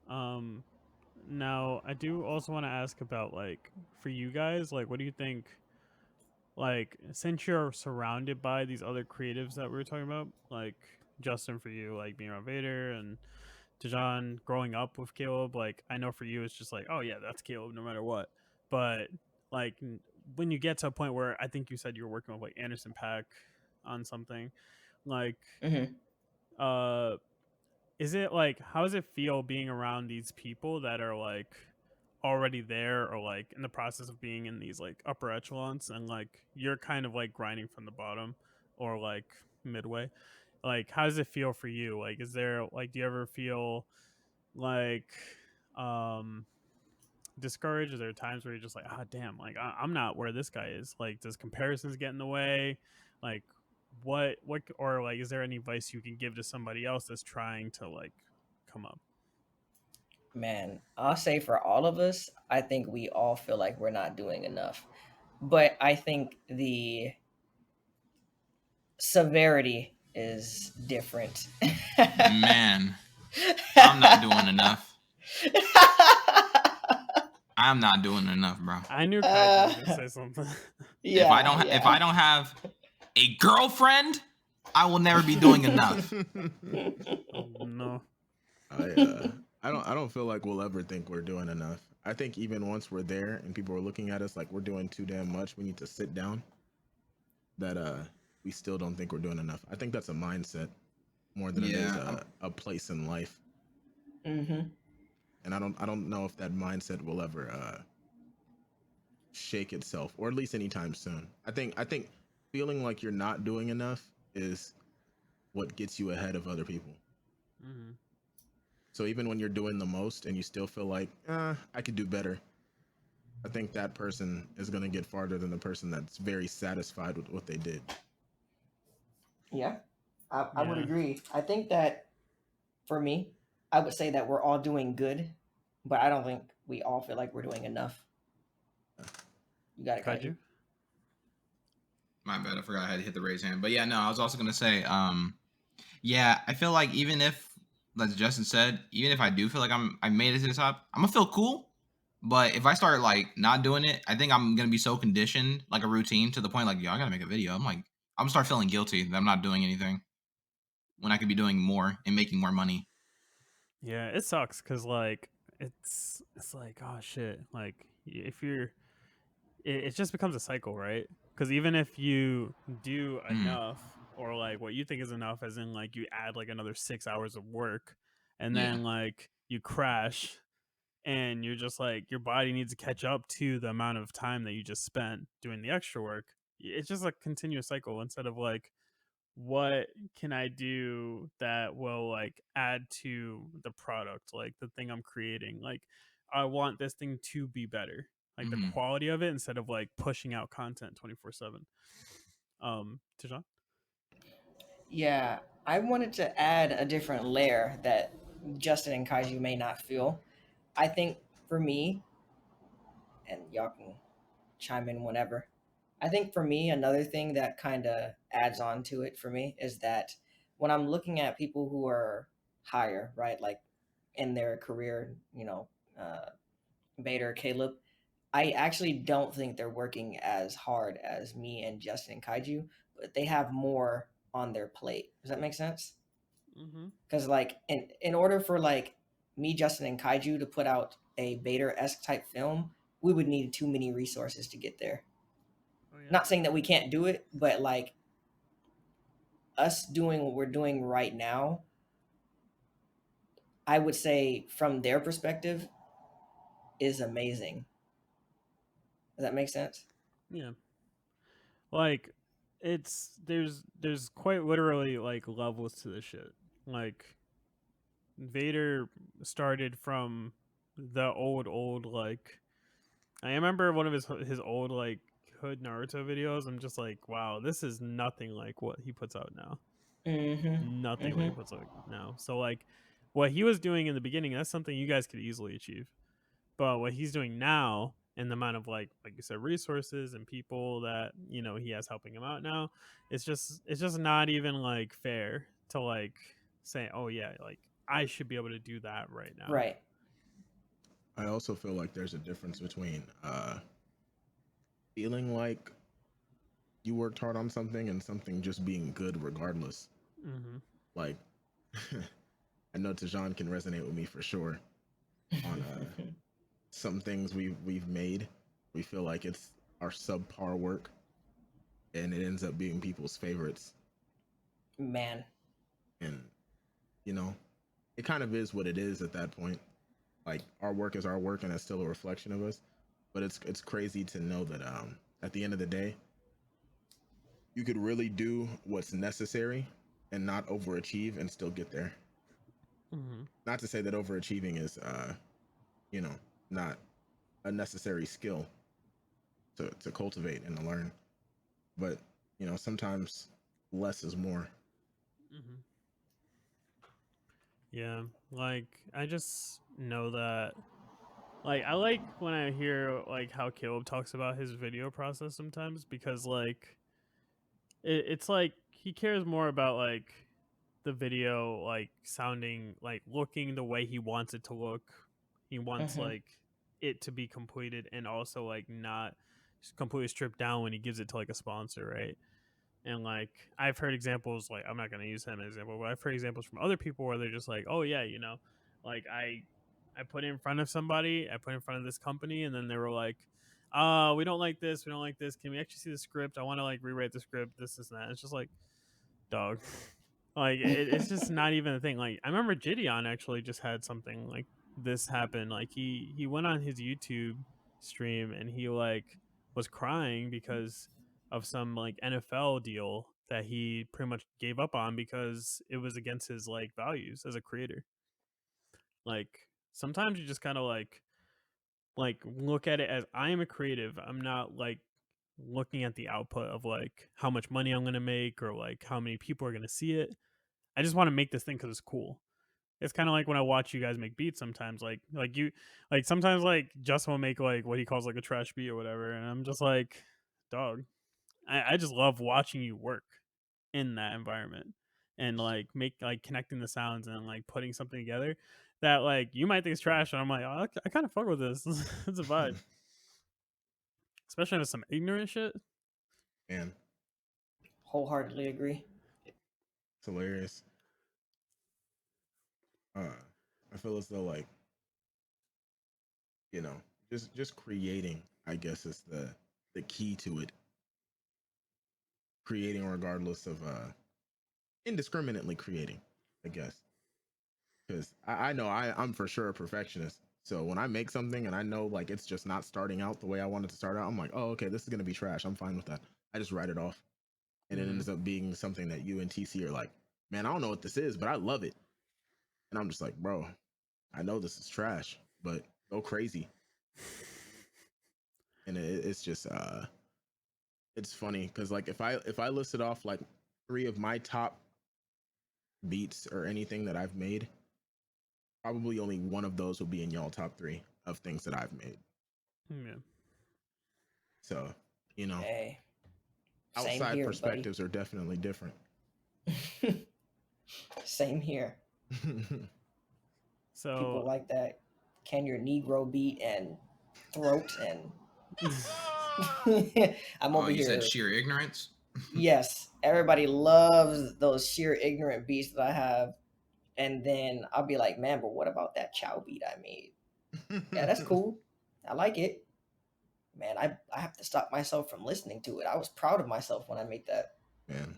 Now I do also want to ask about like for you guys, like what do you think, like since you're surrounded by these other creatives that we were talking about, like Justin for you, like being around Vader, and Tidiane growing up with Caleb, like I know for you it's just like, oh yeah, that's Caleb no matter what. But like when you get to a point where I think you said you were working with like Anderson .Paak on something, like is it like, how does it feel being around these people that are like already there or like in the process of being in these like upper echelons, and like you're kind of like grinding from the bottom or like midway? Like how does it feel for you? Like is there like, do you ever feel like discouraged? Is there times where you're just like, ah, damn, like I'm not where this guy is? Like does comparisons get in the way? Like what or like is there any advice you can give to somebody else that's trying to like come up? Man, I'll say for all of us, I think we all feel like we're not doing enough. But I think the severity is different. Man, I'm not doing enough. I'm not doing enough, bro. I knew Kaiju was gonna say something. Yeah, if I don't have a girlfriend, I will never be doing enough. Oh, no. I don't feel like we'll ever think we're doing enough. I think even once we're there and people are looking at us like we're doing too damn much, we need to sit down. That we still don't think we're doing enough. I think that's a mindset more than it is a place in life. Mm-hmm. And I don't know if that mindset will ever shake itself, or at least anytime soon. I think feeling like you're not doing enough is what gets you ahead of other people. Mm-hmm. So even when you're doing the most and you still feel like, I could do better, I think that person is going to get farther than the person that's very satisfied with what they did. Yeah, I would Yeah. agree. I think that for me, I would say that we're all doing good, but I don't think we all feel like we're doing enough. You got it, Kaiju. Kaiju? My bad, I forgot I had to hit the raise hand. But yeah, no, I was also gonna say, yeah, I feel like even if, like Justin said, even if I do feel like I made it to the top, I'm gonna feel cool. But if I start like not doing it, I think I'm gonna be so conditioned, like a routine, to the point like, yo, I gotta make a video. I'm gonna start feeling guilty that I'm not doing anything when I could be doing more and making more money. Yeah, it sucks because like it's like, oh shit, like if you're it just becomes a cycle, right? Because even if you do enough, or like what you think is enough, as in like you add like another 6 hours of work, and Yeah. then like you crash, and you're just like your body needs to catch up to the amount of time that you just spent doing the extra work. It's just a continuous cycle instead of like, what can I do that will like add to the product, like the thing I'm creating? Like, I want this thing to be better, like the Mhm. quality of it, instead of like pushing out content 24/7. Tijan? Yeah, I wanted to add a different layer that Justin and Kaiju may not feel. I think for me, and y'all can chime in whenever. I think for me, another thing that kind of adds on to it for me is that when I'm looking at people who are higher, right, like in their career, Vader, Caleb, I actually don't think they're working as hard as me and Justin and Kaiju, but they have more on their plate. Does that make sense? Mm-hmm. Because like in order for like me, Justin, and Kaiju to put out a Vader-esque type film, we would need too many resources to get there. Oh yeah. Not saying that we can't do it, but like us doing what we're doing right now, I would say from their perspective is amazing. Does that make sense? Yeah. Like, there's quite literally like levels to this shit. Like, Vader started from the old like, I remember one of his old like hood Naruto videos. I'm just like, wow, this is nothing like what he puts out now. Mm-hmm. Nothing like he Mm-hmm. puts out now. So like, what he was doing in the beginning, that's something you guys could easily achieve. But what he's doing now, and the amount of like you said, resources and people that he has helping him out now, it's just not even like fair to like say, oh yeah, like I should be able to do that right now. Right. I also feel like there's a difference between feeling like you worked hard on something and something just being good regardless. Mm-hmm. Like, I know Tajan can resonate with me for sure on some things we've made. We feel like it's our subpar work, and it ends up being people's favorites. Man. And you know, it kind of is what it is at that point. Like, our work is our work, and it's still a reflection of us. But it's crazy to know that at the end of the day, you could really do what's necessary and not overachieve and still get there. Mm-hmm. Not to say that overachieving is you know, not a necessary skill to cultivate and to learn. But, sometimes less is more. Mm-hmm. Yeah, like I just know that. Like, I like when I hear like how Caleb talks about his video process sometimes, because like it's like he cares more about like the video like sounding like looking the way he wants it to look. He wants Mm-hmm. like it to be completed, and also like not completely stripped down when he gives it to like a sponsor, right? And like I've heard examples, like I'm not gonna use him as an example, but I've heard examples from other people where they're just like, oh yeah, like I put it in front of somebody, I put it in front of this company, and then they were like, we don't like this, we don't like this. Can we actually see the script? I want to like rewrite the script, this and that. It's just like, dog. Like it's just not even a thing. Like I remember Gideon actually just had something like this happen. Like he went on his YouTube stream and he like was crying because of some like NFL deal that he pretty much gave up on because it was against his like values as a creator. Like sometimes you just kind of like look at it as I am a creative. I'm not like looking at the output of like how much money I'm going to make or like how many people are going to see it. I just want to make this thing because it's cool. It's kind of like when I watch you guys make beats sometimes, like you, like sometimes like Justin will make like what he calls like a trash beat or whatever, and I'm just like, dog, I just love watching you work in that environment and like make like connecting the sounds and like putting something together that like you might think is trash, and I'm like, oh, I kind of fuck with this. It's a vibe, especially with some ignorant shit. Man, Wholeheartedly agree. it's hilarious. I feel as though like, you know, just creating, I guess, is the key to it. Creating regardless of indiscriminately creating, I guess. Because I know I'm for sure a perfectionist. So when I make something and I know like it's just not starting out the way I want it to start out, I'm like, oh, okay, this is gonna be trash. I'm fine with that. I just write it off. And it ends up being something that you and TC are like, man, I don't know what this is, but I love it. And I'm just like, bro, I know this is trash, but go crazy. And it's just it's funny because like if I listed off like 3 of my top beats or anything that I've made, probably only one of those will be in y'all top 3 of things that I've made. Yeah. So, you know, Hey, same outside here, perspectives are definitely different. buddy. Same here. So People like that Can Your Negro beat and throat and I'm over you here. said sheer ignorance? Yes, everybody loves those sheer ignorant beats that I have. And then I'll be like, man, but what about that Chow beat I made? Yeah, that's cool. I like it. Man, I have to stop myself from listening to it. I was proud of myself when I made that. Man.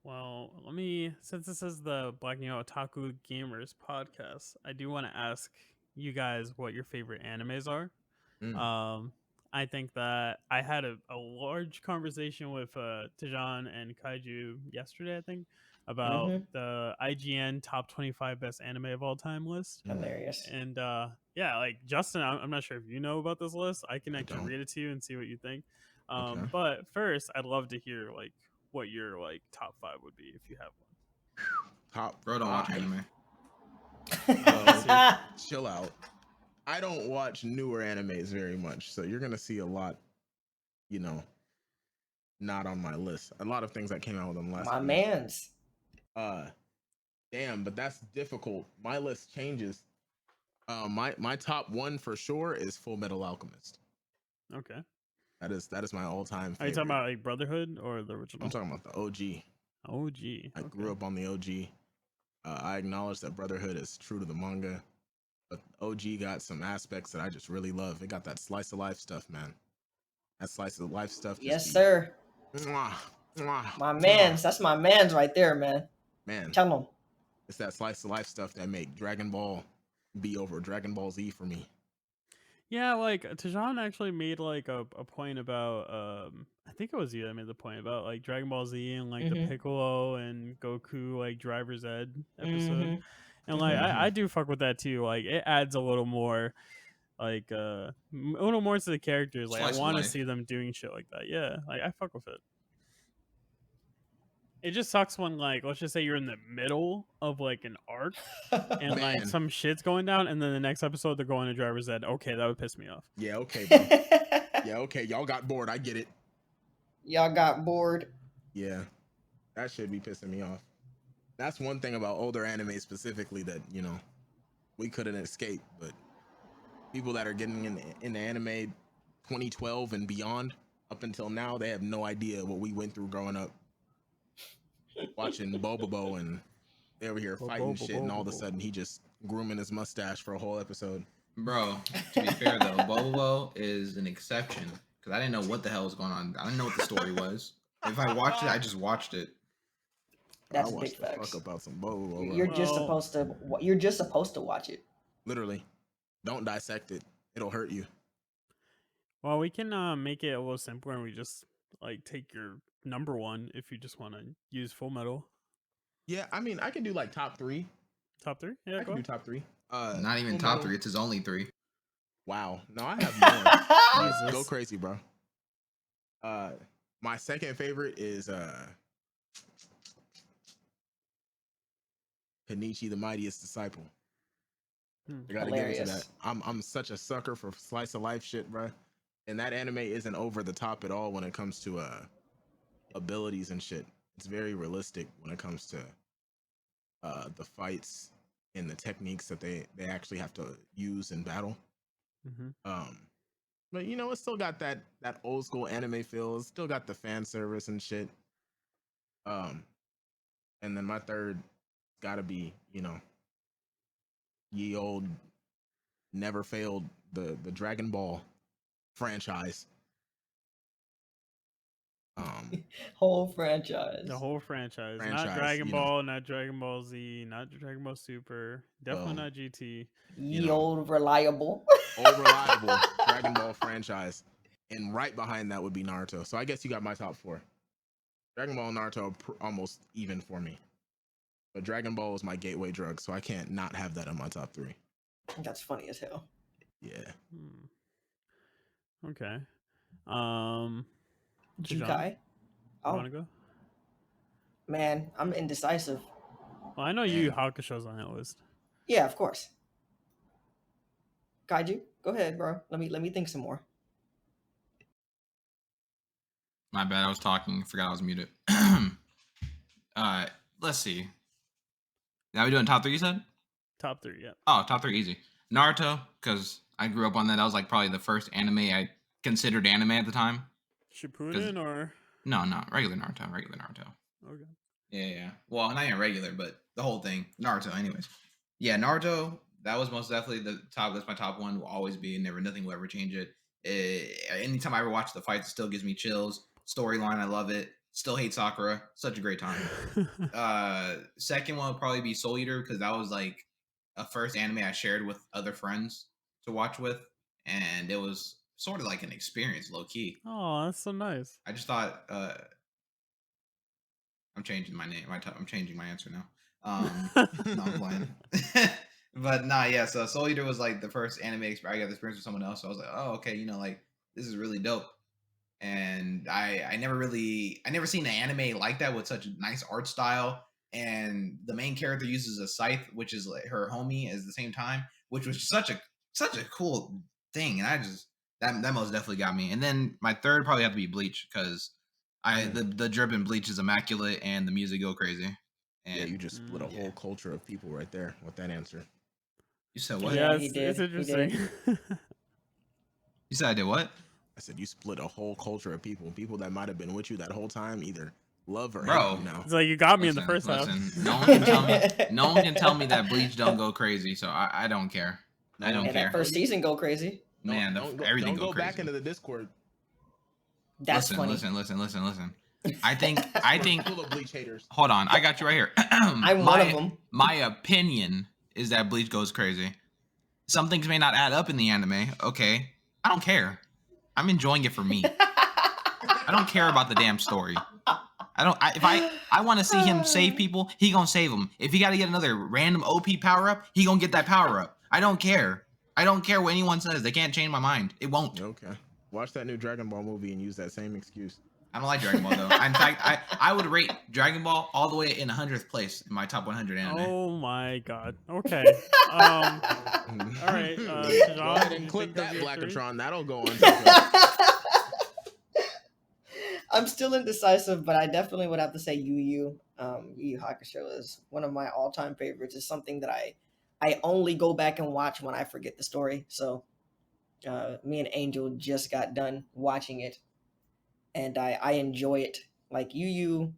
well, let me, since this is the Black Otaku Gamers podcast, I do want to ask you guys what your favorite animes are. I think that I had a large conversation with Tidiane and Kaiju yesterday, I think, about the IGN top 25 best anime of all time list. Hilarious. And yeah, like Justin, I'm not sure if you know about this list. I can I actually don't. read it to you and see what you think. Okay. But first, I'd love to hear like what your like top 5 would be if you have one. Top Bro, don't watch 5. anime. Chill out. I don't watch newer animes very much, so you're gonna see a lot, you know, not on my list. A lot of things that came out within the last My few man's. damn, but that's difficult. My list changes. My top 1 for sure is Full Metal Alchemist. Okay. That is my all-time favorite. Are you talking about like Brotherhood or the original? I'm talking about the OG. OG. I grew up on the OG. I acknowledge that Brotherhood is true to the manga, but OG got some aspects that I just really love. It got that slice of life stuff, man. That slice of life stuff. Yes, sir. Mwah, mwah, My man's. That's my man's right there, man. man. Tell him. It's that slice of life stuff that make Dragon Ball be over Dragon Ball Z for me. Yeah, like Tidiane actually made like a point about I think it was you that made the point about like Dragon Ball Z and like the Piccolo and Goku like Driver's Ed episode. And like I do fuck with that too. Like it adds a little more like a little more to the characters. Like Slice I of want to life. see them doing shit like that. Yeah, like I fuck with it. It just sucks when like let's just say you're in the middle of like an arc and Man. like some shit's going down and then the next episode they're going to Driver's Ed. Okay, that would piss me off. Yeah, okay, bro. Yeah, okay. Y'all got bored. I get it. Y'all got bored. Yeah, that should be pissing me off. That's one thing about older anime specifically that, you know, we couldn't escape. But people that are getting in the anime 2012 and beyond, up until now, they have no idea what we went through growing up. Watching Bobobo and they over here fighting shit, and all of a sudden he just grooming his mustache for a whole episode. Bro, to be fair though, Bobo is an exception because I didn't know what the hell was going on. I didn't know what the story was. If I watched it, I just watched it. That's I big watched the facts. fuck about some Bobo. You're just Well- supposed to. You're just supposed to watch it. Literally, don't dissect it. It'll hurt you. Well, we can make it a little simpler, and we just like take your number one if you just want to use Full Metal. Yeah, I mean, I can do like top 3. Top 3? Yeah, I go can do ahead. top 3. Not even Full top Metal- 3. It's his only 3. Wow. No, I have more. Jesus. Go crazy, bro. My second favorite is Kenichi, the Mightiest Disciple. I gotta give it to that. Hilarious. I'm such a sucker for slice of life shit, bro. And that anime isn't over the top at all when it comes to abilities and shit. It's very realistic when it comes to the fights and the techniques that they actually have to use in battle. Mm-hmm. But you know, it's still got that old school anime feel. It's still got the fan service and shit. And then my third gotta be, you know, ye old never failed the Dragon Ball franchise. Whole franchise. The whole franchise. Not Franchise, Dragon you know. Ball, not Dragon Ball Z, not Dragon Ball Super, definitely Well, not GT. Ye know. old reliable. Old reliable Dragon Ball franchise. And right behind that would be Naruto. So I guess you got my top 4. Dragon Ball and Naruto are almost even for me. But Dragon Ball is my gateway drug, so I can't not have that on my top 3. That's funny as hell. Yeah. Okay. Jukai. You Oh want to go? man, I'm indecisive. Well, I know Yu Yu Hakusho's on that list. Yeah, of course. Kaiju, go ahead, bro. Let me think some more. My bad. I was talking. Forgot I was muted. Let's see. Now we doing top 3, you said? Top 3, yeah. Oh, top 3 easy. Naruto, because I grew up on that. That was like probably the first anime I considered anime at the time. Shippuden or? No, regular Naruto. Okay. Yeah. Well, not even regular, but the whole thing. Naruto, anyways. Yeah, Naruto, that was most definitely the top. That's my top one. Will always be. Nothing will ever change it. Anytime I ever watch the fights, it still gives me chills. Storyline, I love it. Still hate Sakura. Such a great time. Second one would probably be Soul Eater, because that was like a first anime I shared with other friends to watch with, and it was sort of like an experience, low key. Oh, that's so nice. I just thought I'm changing my name. I'm changing my answer now. No, I'm playing. But nah, yeah. So Soul Eater was like the first anime I got the experience with someone else. So I was like, oh, okay, you know, like this is really dope. And I never seen an anime like that with such a nice art style. And the main character uses a scythe, which is like her homie at the same time, which was such a cool thing. And I just that most definitely got me. And then my third probably have to be Bleach, because the drip in Bleach is immaculate and the music go crazy. And yeah, you just split a whole culture of people right there with that answer. You said what? Yeah, he it's did. interesting. You said I did what? I said you split a whole culture of people that might have been with you that whole time, either love or Bro. hate you now. It's like you got me in the first half. No one can tell me that Bleach don't go crazy, so I don't care. I don't And care. that first season go crazy. Man, everything don't go crazy. back into the Discord. That's funny. Listen. I think Full of Bleach haters. hold on, I got you right here. I'm one of them. My opinion is that Bleach goes crazy. Some things may not add up in the anime. Okay, I don't care. I'm enjoying it for me. I don't care about the damn story. If I want to see him save people, he gonna save them. If he got to get another random OP power up, he gonna get that power up. I don't care. I don't care what anyone says. They can't change my mind. It won't. Okay. Watch that new Dragon Ball movie and use that same excuse. I don't like Dragon Ball though. In fact, I would rate Dragon Ball all the way in 100th place in my top 100 anime. Oh my god. Okay. All right. Go John, ahead you and clip think of that, your 3? Blackatron. That'll go on. I'm still indecisive, but I definitely would have to say Yu Yu Yu Hakusho is one of my all-time favorites. It's something that I only go back and watch when I forget the story. So me and Angel just got done watching it, and I enjoy it. Like Yu Yu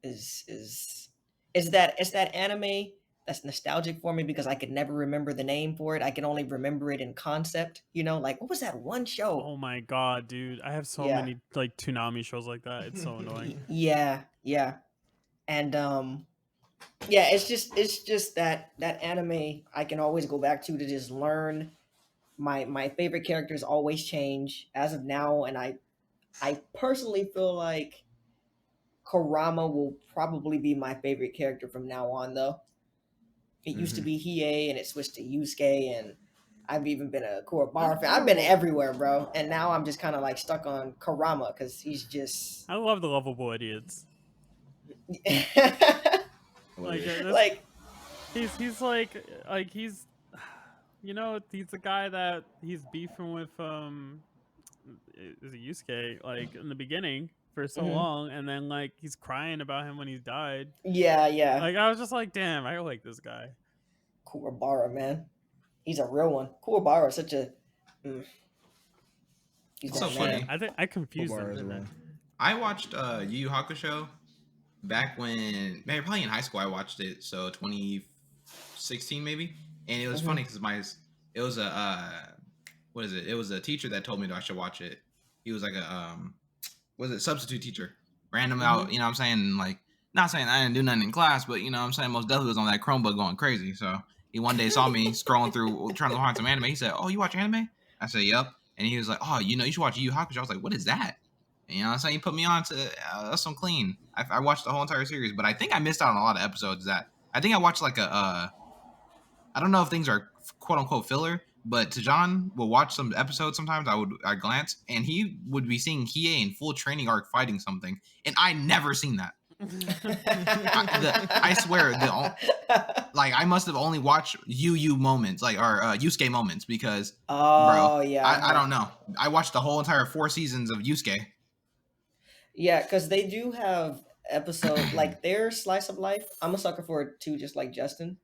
is that anime that's nostalgic for me because I could never remember the name for it. I can only remember it in concept. You know, like what was that one show? Oh my god, dude! I have so Yeah. many like Toonami shows like that. It's so annoying. Yeah, and yeah, it's just that anime I can always go back to just learn. My favorite characters always change as of now, and I personally feel like Kurama will probably be my favorite character from now on, though. It used to be Hiei, and it switched to Yusuke, and I've even been a Kuwabara fan. I've been everywhere, bro. And now I'm just kind of like stuck on Kurama because he's just I love the lovable idiots. like he's like he's, you know, he's the guy that he's beefing with is it Yusuke like in the beginning for so long, and then like he's crying about him when he's died. yeah. Like I was just like, damn, I like this guy. Kuwabara, man, he's a real one. Kuwabara is such a he's So that funny. man. I think I confused Kuwabara him. as Didn't I? well. I watched Yu Yu Hakusho back when, man, probably in high school I watched it, so 2016 maybe. And it was funny because it was a what is it? It was a teacher that told me that I should watch it. He was like a was it substitute teacher, random out, you know what I'm saying? Like, not saying I didn't do nothing in class, but you know what I'm saying, most definitely was on that Chromebook going crazy. So he one day saw me scrolling through trying to find some anime. He said, "Oh, you watch anime?" I said, "Yep." And he was like, "Oh, you know, you should watch Yu Yu Hakusho." I was like, "What is that?" And, you know what I'm saying? He put me on to that's some clean. I watched the whole entire series, but I think I missed out on a lot of episodes. That I think I watched like a I don't know if things are quote unquote filler, but Tidiane will watch some episodes sometimes. I glance, and he would be seeing Hiei in full training arc fighting something, and I never seen that. I swear, like I must have only watched Yu moments, like or Yusuke moments, because bro, I don't know. I watched the whole entire 4 seasons of Yusuke. Yeah, because they do have episodes like their slice of life. I'm a sucker for it too, just like Justin.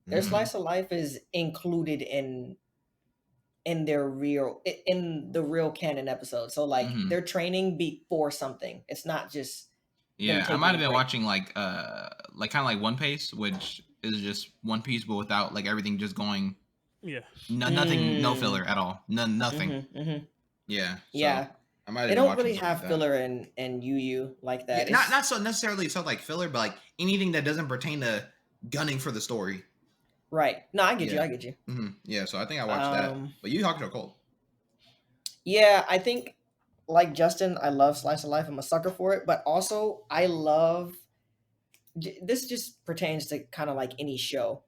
Their slice of life is included in their in the real canon episode. So like their training before something. It's not just yeah. I might have been watching like kind of like One Piece, which is just One Piece, but without like everything just going. Yeah. Nothing, no filler at all. Nothing. Yeah. Yeah. They don't really have filler in Yu Yu like that. Yeah, not so necessarily so like filler, but like anything that doesn't pertain to gunning for the story. Right. No, I get you. Yeah, so I think I watched that. But Yu Yu Hakusho cold. Yeah, I think like Justin, I love slice of life. I'm a sucker for it, but also I love this just pertains to kind of like any show.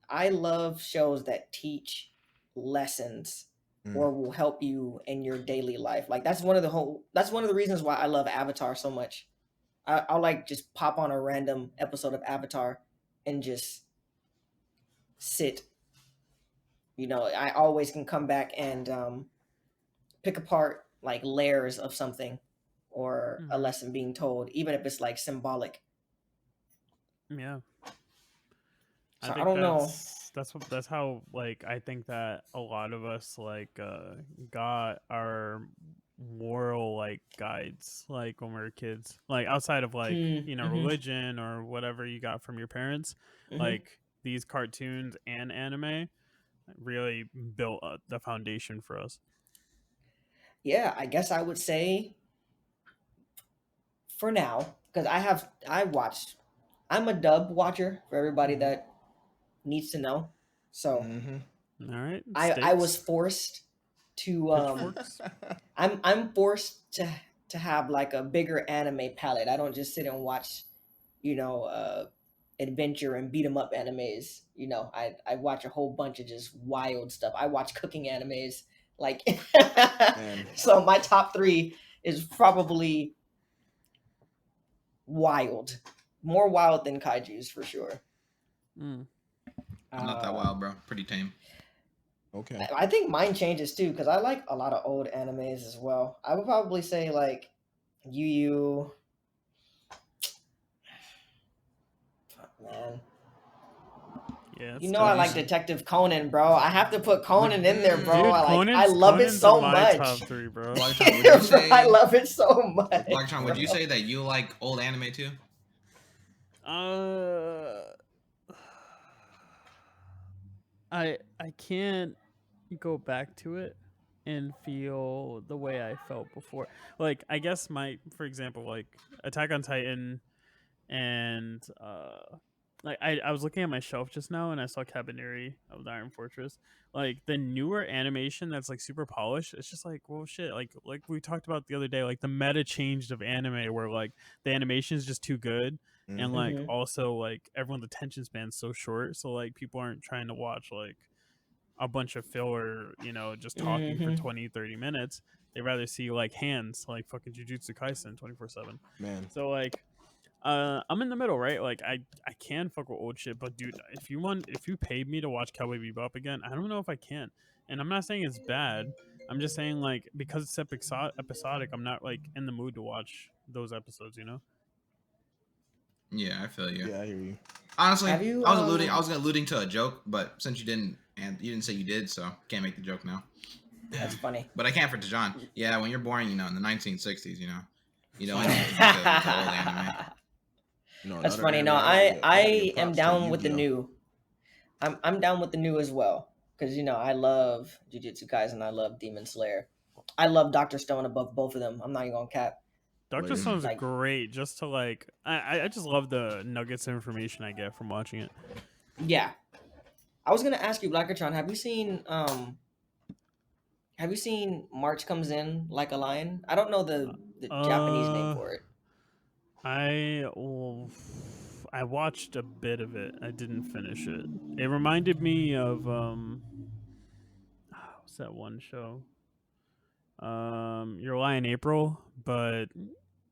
I love shows that teach lessons or will help you in your daily life. Like that's one of the reasons why I love Avatar so much. I'll like just pop on a random episode of Avatar and just sit. You know, I always can come back and pick apart like layers of something or a lesson being told, even if it's like symbolic. Yeah. So I don't know. That's how like I think that a lot of us like got our moral like guides like when we were kids, like outside of like you know religion or whatever you got from your parents. Like these cartoons and anime really built the foundation for us. Yeah, I guess I would say for now, because I'm a dub watcher for everybody that needs to know. So all right, I was forced to I'm forced to have like a bigger anime palette. I don't just sit and watch, you know, adventure and beat 'em up animes. You know, I watch a whole bunch of just wild stuff. I watch cooking animes, like so my top 3 is probably wild, more wild than kaiju's for sure. I'm not that wild, bro. Pretty tame. Okay. I think mine changes too because I like a lot of old animes as well. I would probably say like Yu Yu. Fuck, man. Yeah, you know I like Detective Conan, bro. I have to put Conan in there, bro. Dude, I love it so much. Top 3, bro. I love it so much. Blackatron, would you say that you like old anime too? I can't go back to it and feel the way I felt before. Like I guess for example, like Attack on Titan and like I was looking at my shelf just now and I saw Cabaneri of the Iron Fortress. Like the newer animation that's like super polished, it's just like, well shit, like we talked about the other day, like the meta changed of anime where like the animation is just too good and like Mhm. also like everyone's attention span's so short, so like people aren't trying to watch like a bunch of filler, just talking for Mhm. 20-30 minutes. They rather see like hands, like fucking Jujutsu Kaisen 24/7. Man, So like I'm in the middle, right? Like I can fuck with old shit, but dude, if you paid me to watch Cowboy Bebop again, I don't know if I can. And I'm not saying it's bad. I'm just saying like because it's episodic, I'm not like in the mood to watch those episodes, you know? Yeah, I feel you. yeah, I hear you. Honestly, Have you I was alluding to a joke, but since you didn't, and you didn't say you did, so can't make the joke now. That's funny. But I can for Tijan. Yeah, when you're born, in the 1960s, you don't think of old anime. No, That's another funny. No, anime I gotta give am props to down with the Yu-Gi-Oh. new. I'm down with the new as well because I love Jujutsu Kaisen. I love Demon Slayer. I love Doctor Stone above both of them. I'm not even gonna cap. Dr. Like, Stone's Like, great just to like I just love the nuggets of information I get from watching it. yeah. I was gonna ask you, Blackatron, have you seen March Comes In Like a Lion? I don't know the Japanese name Uh for it. well, I watched a bit of it. I didn't finish it. It reminded me of what's that one show? Your Lie in April, but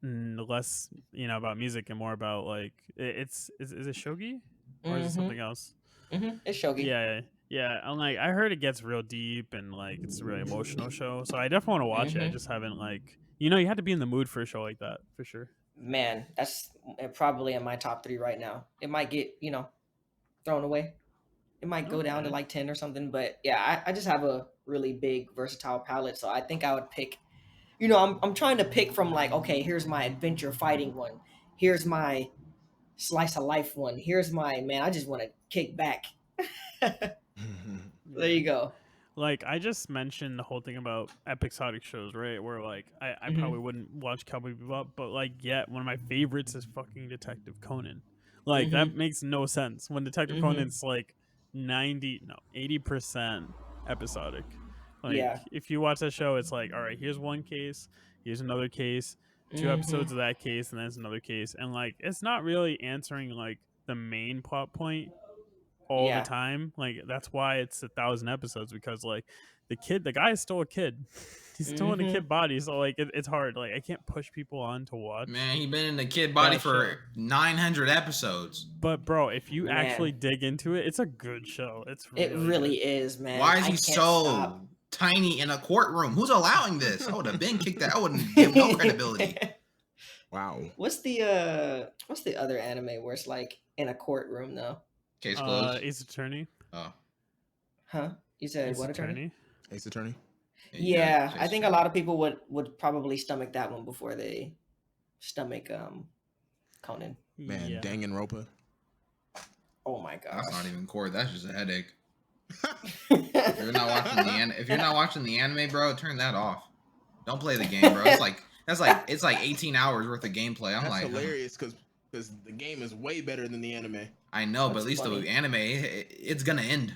less about music and more about like is it shogi or is it Mm-hmm. something else? It's Shogi. Yeah, yeah. I'm like I heard it gets real deep and like it's a really emotional show, so I definitely want to watch it. I Mm-hmm. just haven't like you have to be in the mood for a show like that for sure. Man, that's probably in my top 3 right now. It might get thrown away. It might go down to Okay. like 10 or something, but yeah, I just have a really big versatile palette, so I think I would pick. I'm trying to pick from like, okay, here's my adventure fighting one, here's my slice of life one, here's my man. I just want to kick back. There Yeah. you go. Like I just mentioned the whole thing about episodic shows, right? Where like I Mm-hmm. probably wouldn't watch Cowboy Bebop, but like yet one of my favorites is fucking Detective Conan. Like Mm-hmm. that makes no sense when Detective Mm-hmm. Conan's like 80% episodic. Like Yeah. if you watch that show, it's like all right, here's one case, here's another case, two Mm-hmm. episodes of that case, and then it's another case, and like it's not really answering like the main plot point all the Yeah. time. Like that's why it's 1,000 episodes because like the guy is still a kid. He's still in a Mm-hmm. kid body, so like it's hard. Like I can't push people on to watch Man, he been in the kid body that for show. 900 episodes. But bro, if you actually Man, dig into it, it's a good show. It's it really really good. is, man. Why is I he can't so stop. tiny in a courtroom? Who's allowing this? I would have been kicked out. I wouldn't give no credibility. wow. What's the other anime where it's like in a courtroom though? Case closed. Ace Attorney. Oh, Huh? You said Ace what, attorney? Attorney. Ace Attorney. you got Yeah, I Case think a Attorney. lot of people would probably stomach that one before they stomach Conan. Man, Yeah. Danganronpa. Oh my gosh. That's not even core. That's just a headache. If you're not watching the anime, bro, turn that off. Don't play the game, bro. It's like 18 hours worth of gameplay. I'm That's like, hilarious because the game is way better than the anime. I know, but That's at least funny. the anime, it's gonna end.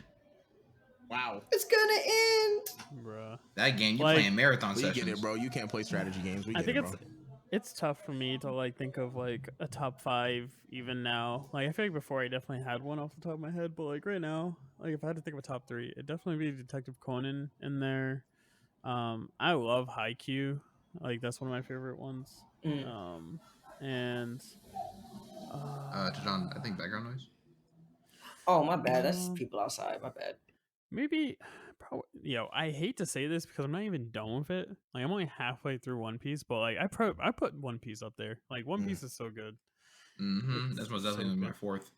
Wow. It's gonna end. Bruh. That game, you Like, playing marathon We sessions. get it, bro. You can't play strategy games. We I get think it, bro. it's tough for me to like think of like a top 5 even now. Like I feel like before I definitely had one off the top of my head, but like right now, like if I had to think of a top 3, it'd definitely be Detective Conan in there. I love Haikyuu. Like that's one of my favorite ones. Mm. And John, I think background noise. Oh my bad. That's people outside. My bad. maybe probably I hate to say this because I'm not even done with it. Like I'm only halfway through One Piece, but like I put One Piece up there. Like One Piece is so good. Mm-hmm. It's That's most so definitely my good. fourth.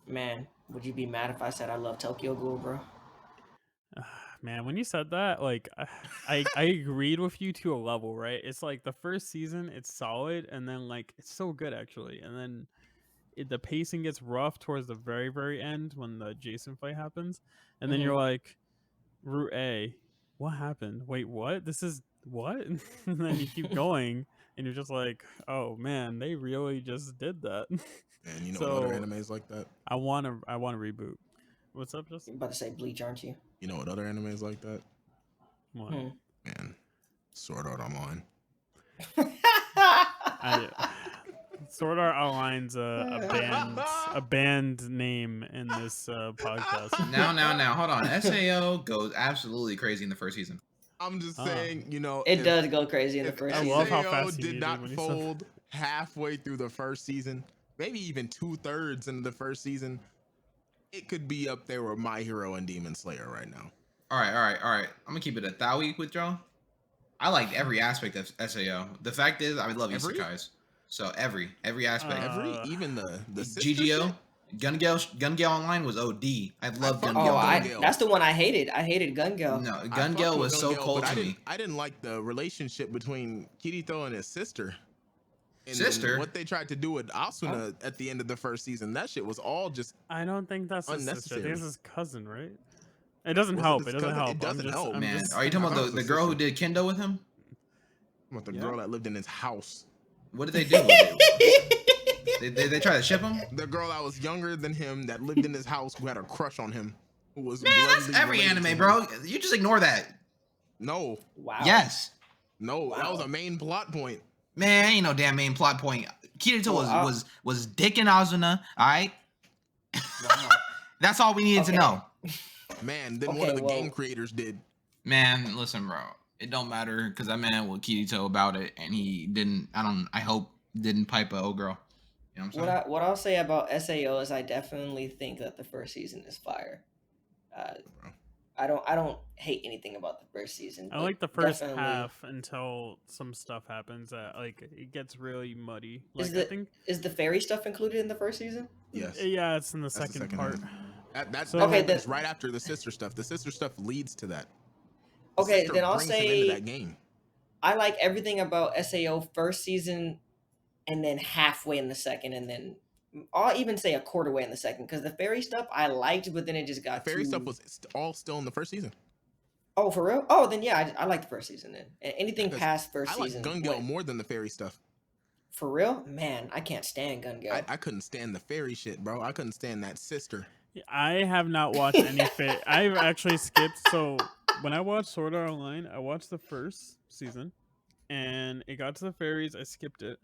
Man, would you be mad if I said I love Tokyo Ghoul, bro? Man, when you said that, like I agreed with you to a level, right? It's like the first season, it's solid, and then like it's so good actually, and then the pacing gets rough towards the very, very end when the Jason fight happens, and then Mhm. you're like, Route A, what happened? Wait, what? This is what? And then you keep going, and you're just like, oh man, they really just did that. And you know what other So anime is like that? I want to reboot. What's up, You're Justin? about to say Bleach, aren't you? You know what other anime is like that? What? Hmm. Man, Sword Art Online. I Sword Art Online's a band name in this podcast. Now, hold on. SAO goes absolutely crazy in the first season. I'm just Ah. saying, you know, It does go crazy in the if first I season. love how SAO fast he did needed not when he said- fold halfway through the first season, maybe even 2/3 into the first season, it could be up there with My Hero and Demon Slayer right now. All right. I'm gonna keep it a thowie with y'all. I liked every aspect of SAO. The fact is, I love Every? isekais. So every aspect. Even the sister GGO, shit? Gun Gale Online was OD. I love Gun fuck Gale. Oh, Gun I Gale. that's the one I hated. I hated Gun Gale. No, I Gun fucked Gale with was Gun so Gale, cold but to me. I didn't like the relationship between Kirito and his sister. And Sister? then what they tried to do with Asuna at the end of the first season, that shit was all just I don't think that's his sister. I think Unnecessary. it's his cousin, right? It doesn't Was it help. his It doesn't cousin? help. It doesn't help, I'm Man, just- are you I'm talking I about thought it the was girl who sister. did kendo with him? about the Yeah. girl that lived in his house. What did they do? They try to ship him? The girl that was younger than him that lived in his house who had a crush on him. Who was Man, that's bloodily every related to anime, him. bro. You just ignore that. No, Wow. Yes. no, that was Wow. a main plot point. Man, ain't no damn main plot point. Kirito Well, was dicking Azuna, alright? Wow. That's all we needed to Okay. know. Man, then one Okay, of the game well- creators did. Man, listen, bro. It don't matter because I man with Kirito about it and he didn't I hope didn't pipe a old girl. You know what I'm saying? What I'll say about SAO is I definitely think that the first season is fire. I don't hate anything about the first season. I but like the first definitely- half until some stuff happens that like it gets really muddy. Is Like I the think is the fairy stuff included in the first season? Yes. yeah, it's in the That's the second second part. half. That So- Okay, happens then- right after the sister stuff. The sister stuff leads to that. The Okay, sister then I'll brings him say into that game. I like everything about SAO first season, and then halfway in the second, and then I'll even say a quarter way in the second because the fairy stuff I liked, but then it just The got fairy too... stuff was all still in the first season. Oh, for real? Oh, then yeah, I like the first season then. Anything Because past first I like season. Gun Gale what- more than the fairy stuff. For real? Man, I can't stand Gun Gale. I couldn't stand the fairy shit, bro. I couldn't stand that sister. I have not watched any fit. I've actually skipped. So when I watched Sword Art Online, I watched the first season, and it got to the fairies. I skipped it.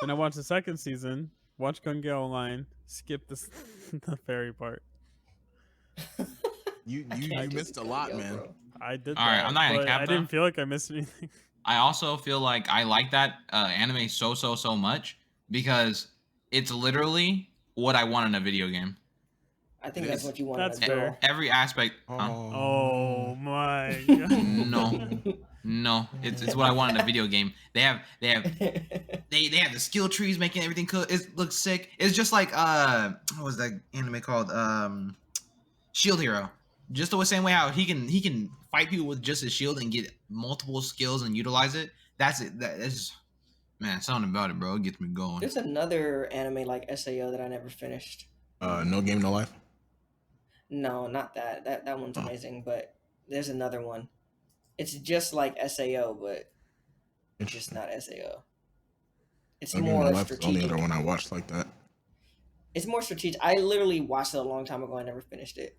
Then I watched the second season, watched Gun Gale Online, skipped the fairy part. You I you can't do missed a Gun lot, Gale, man. bro. I did. All right, that, I'm not gonna but cap I though. didn't feel like I missed anything. I also feel like I like that anime so much because it's literally what I want in a video game. I think It that's is. what you want That's in a girl. fair. Every aspect. Huh? Oh my god. No. It's what I want in a video game. They have the skill trees making everything cool. It looks sick. It's just like what was that anime called? Shield Hero. Just the same way how he can fight people with just his shield and get multiple skills and utilize it. That's it. That's just, man, something about it, bro. It gets me going. There's another anime like SAO that I never finished. No Game No Life. No, not that. That one's Oh. amazing, but there's another one. It's just like SAO, but it's just not SAO. It's No Game No more Life is the only strategic. other one I watched like that. It's more strategic. I literally watched it a long time ago. I never finished it.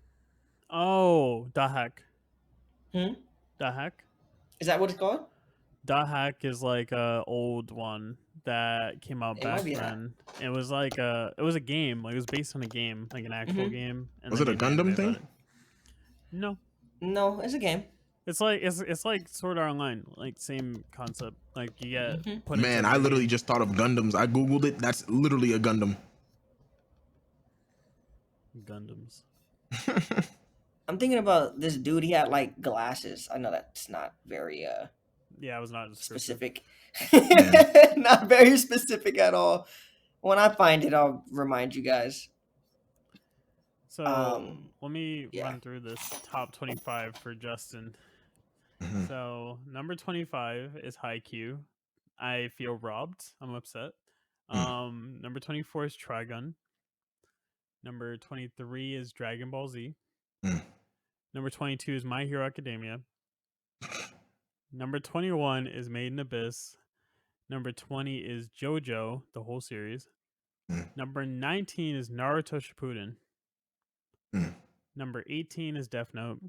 Oh, Dahak. Hmm? Dahak. Is that what it's called? Dahak is like a old one that came out It might back be that. then. It was like it was a game. Like it was based on a game, like an actual Mhm. game. And Was they it a made an Gundam anime thing? about it. No, No, it's a game. it's like Sword Art Online, like same concept. Like you get Mhm. put. Man, into I the literally game. just thought of Gundams. I googled it. That's literally a Gundam. Gundams. I'm thinking about this dude. He had like glasses. I know that's not very Yeah, it was not descriptive. specific. Yeah. Not very specific at all. When I find it, I'll remind you guys. So let me yeah. run through this top 25 for Justin. Mhm. So number 25 is Haikyuu. I feel robbed. I'm upset. Mm. Number 24 is Trigun. Number 23 is Dragon Ball Z. Mm. Number 22 is My Hero Academia. Number 21 is Made in Abyss. Number 20 is JoJo, the whole series. Mm. Number 19 is Naruto Shippuden. Mm. Number 18 is Death Note.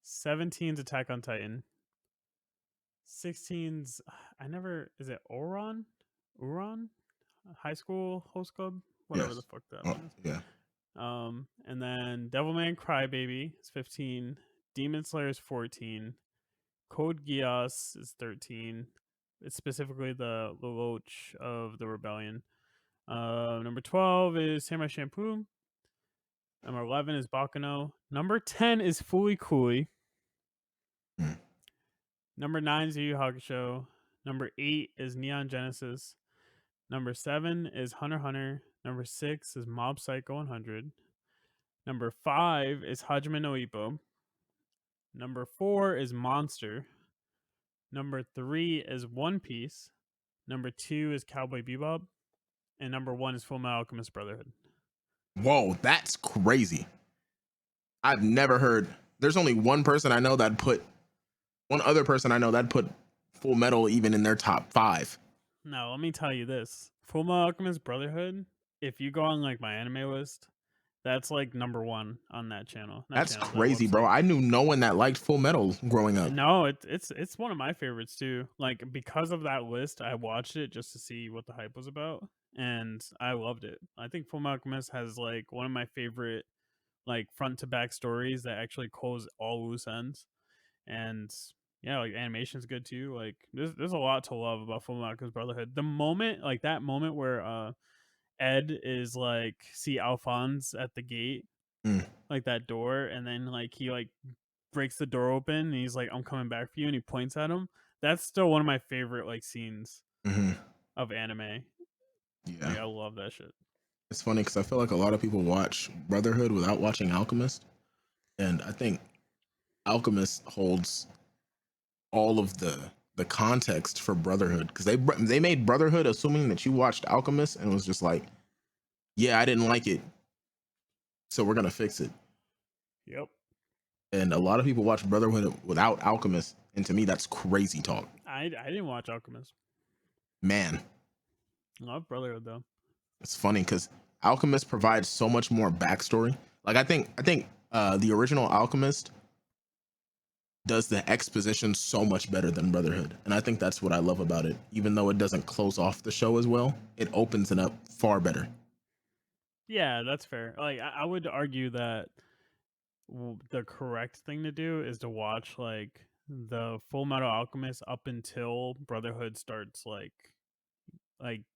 17 is Attack on Titan. 16's is it Ouran? High School Host Club? Whatever Yes. the fuck that Oh, one is. yeah. And then Devilman Crybaby is 15. Demon Slayer is 14. Code Geass is 13. It's specifically the Lelouch of the Rebellion. Number 12 is Samurai Champloo. Number 11 is Bakuno. Number 10 is Fooly Cooly. Mm. Number 9 is Yu Yu Hakusho. Number 8 is Neon Genesis. Number 7 is Hunter x Hunter. Number 6 is Mob Psycho 100. Number 5 is Hajime no Ippo. Number 4 is Monster. Number 3 is One Piece. Number 2 is Cowboy Bebop. And number 1 is Fullmetal Alchemist Brotherhood. Whoa, that's crazy. I've never heard. There's only one other person I know that put Full Metal even in their top 5. Now, let me tell you this. Fullmetal Alchemist Brotherhood, if you go on like my anime list, that's like number 1 on that channel. That's crazy, bro. I knew no one that liked Full Metal growing up. No, it's one of my favorites too. Like because of that list, I watched it just to see what the hype was about, and I loved it. I think Fullmetal Alchemist has like one of my favorite like front to back stories that actually close all loose ends, and yeah, like animation's good too. Like there's a lot to love about Fullmetal Alchemist Brotherhood. The moment, like that moment where Ed is like see Alphonse at the gate, like that door, and then like he like breaks the door open and he's like, I'm coming back for you, and he points at him. That's still one of my favorite like scenes of anime. Yeah. Like, I love that shit. It's funny because I feel like a lot of people watch Brotherhood without watching Alchemist, and I think Alchemist holds all of the context for Brotherhood, because they made Brotherhood assuming that you watched Alchemist and was just like, yeah, I didn't like it, so we're gonna fix it. Yep. And a lot of people watch Brotherhood without Alchemist, and to me that's crazy talk. I didn't watch Alchemist. Man, I love Brotherhood though. it's funny because Alchemist provides so much more backstory. Like I think the original Alchemist does the exposition so much better than Brotherhood, and I think that's what I love about it. Even though it doesn't close off the show as well, it opens it up far better. Yeah, that's fair. Like I would argue that the correct thing to do is to watch like the Full Metal Alchemist up until Brotherhood starts like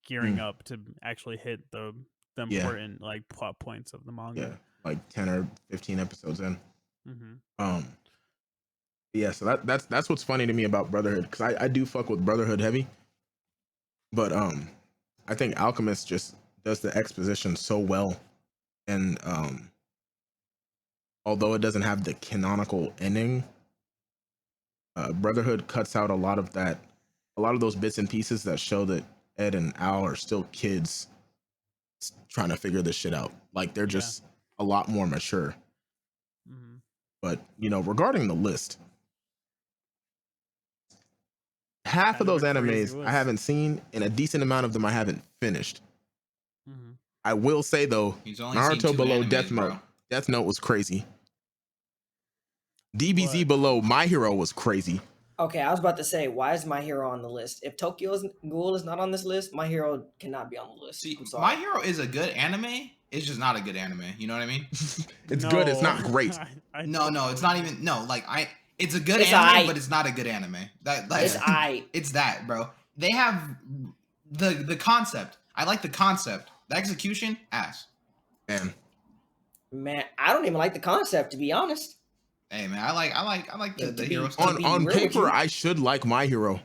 gearing up to actually hit the important like plot points of the manga. Yeah, like 10 or 15 episodes in. Mm-hmm. Yeah, so that's what's funny to me about Brotherhood, because I do fuck with Brotherhood heavy, but I think Alchemist just does the exposition so well, and although it doesn't have the canonical ending, Brotherhood cuts out a lot of those bits and pieces that show that Ed and Al are still kids trying to figure this shit out. Like they're just a lot more mature. Mm-hmm. But regarding the list, half of those animes I haven't seen, and a decent amount of them I haven't finished. Mm-hmm. I will say though, Naruto below Death Note. Bro. Death Note was crazy. DBZ below My Hero was crazy. Okay, I was about to say, why is My Hero on the list? If Tokyo Ghoul is not on this list, My Hero cannot be on the list. See, My Hero is a good anime. It's just not a good anime. You know what I mean? It's good. It's not great. No, it's not even. No, like it's a good anime, but it's not a good anime. It's that, bro. They have the concept. I like the concept. The execution, ass. Man, I don't even like the concept, to be honest. Hey man, I like the hero stuff. On paper, I should like My Hero.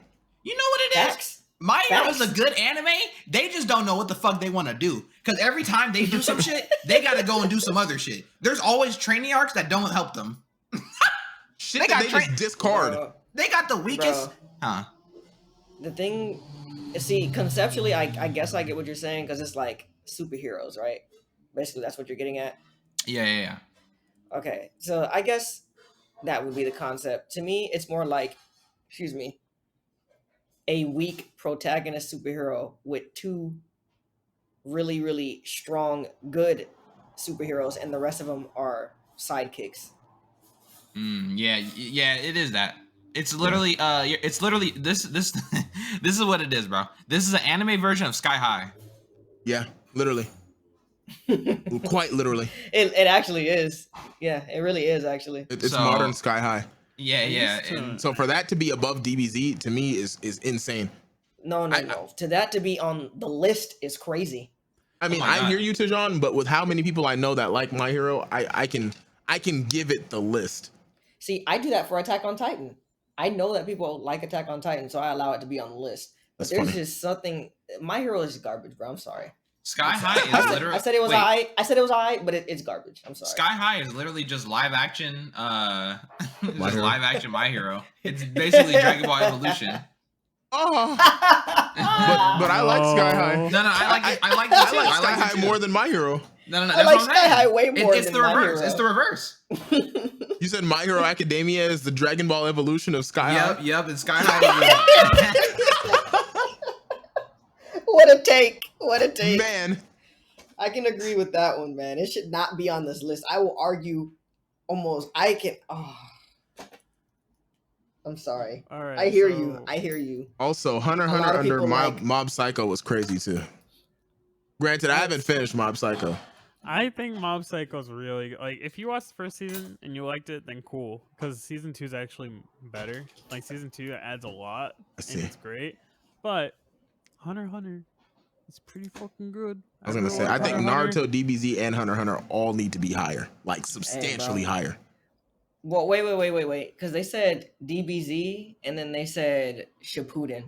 You know what it is? My Hero is a good anime. They just don't know what the fuck they want to do. Because every time they do some shit, they gotta go and do some other shit. There's always training arcs that don't help them. Shit they just discard. Bro. They got the weakest. The thing, see, conceptually, I guess I get what you're saying, because it's like superheroes, right? Basically, that's what you're getting at. Yeah. Okay, so I guess that would be the concept. To me, it's more like, excuse me, a weak protagonist superhero with two really, really strong, good superheroes, and the rest of them are sidekicks. Yeah, it is that. It's literally this this is what it is, bro. This is an anime version of Sky High. Yeah, literally. Quite literally. It actually is. Yeah, it really is actually. It's So- modern Sky High. Yeah, used to- and So for that to be above DBZ to me is insane. No. To that to be on the list is crazy. I mean, my I God. hear you, Tidiane, but with how many people I know that like My Hero, I can give it the list. See, I do that for Attack on Titan. I know that people like Attack on Titan, so I allow it to be on the list. But That's there's funny. just something. My Hero is garbage, bro. I'm sorry. Sky High is literally. I said it was wait, I said it was but it's garbage. I'm sorry. Sky High is literally just live action. Just Hero. live action My Hero. It's basically Dragon Ball Evolution. Oh, but I like Sky High. No, I like it. I like it I too. like Sky it High too. more than My Hero. No. I That's like what I'm Sky saying. High way more It's than the My reverse. Hero. It's the reverse. You said My Hero Academia is the Dragon Ball evolution of Sky High. Yep. And Sky High. What a take! What a take! Man, I can agree with that one, man. It should not be on this list. I will argue almost. I can. Oh, I'm sorry. All right. I hear you. I hear you. also Hunter x A lot Hunter of under people Mob, like- Mob Psycho was crazy too. Granted, I haven't finished Mob Psycho. I think Mob Psycho's really like. If you watched the first season and you liked it, then cool. Because season 2 is actually better. Like season 2 adds a lot, I and see. it's great. But Hunter x Hunter, it's pretty fucking good. I was gonna really say, I like think Hunter x Naruto, Hunter. DBZ, and Hunter x Hunter all need to be higher, like substantially higher. Well, wait. Because they said DBZ and then they said Shippuden.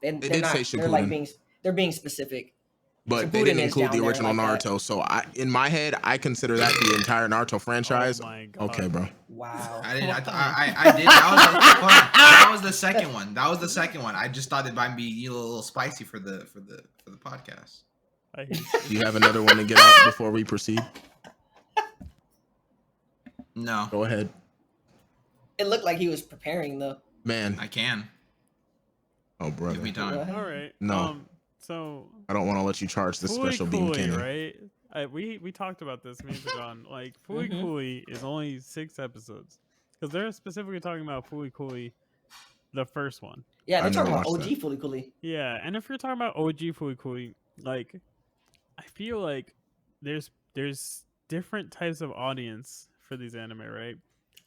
They did say They're like Shippuden. they're being specific. But they Shippuden didn't is include down the there original like that. Naruto, so in my head, I consider that the entire Naruto franchise. Oh my God. Okay, bro. Wow. I did. I did. That was the second one. That was the second one. I just thought it might be a little spicy for the podcast. I hate Do you have another one to get out before we proceed? No, Go ahead, It looked like he was preparing though. man. I can. Oh, brother, Give me time. What? All right. No. So I don't want to let you charge the Fooly special beam Cooly, cannon. right? We talked about this minutes ago. On, like Fooly Mhm. Cooly is only 6 episodes because they're specifically talking about Fooly Cooly, the first one. Yeah, I they're never talking about watched OG Fully Cooley. Yeah, and if you're talking about OG Fooly Cooly, like I feel like there's different types of audience for these anime, right?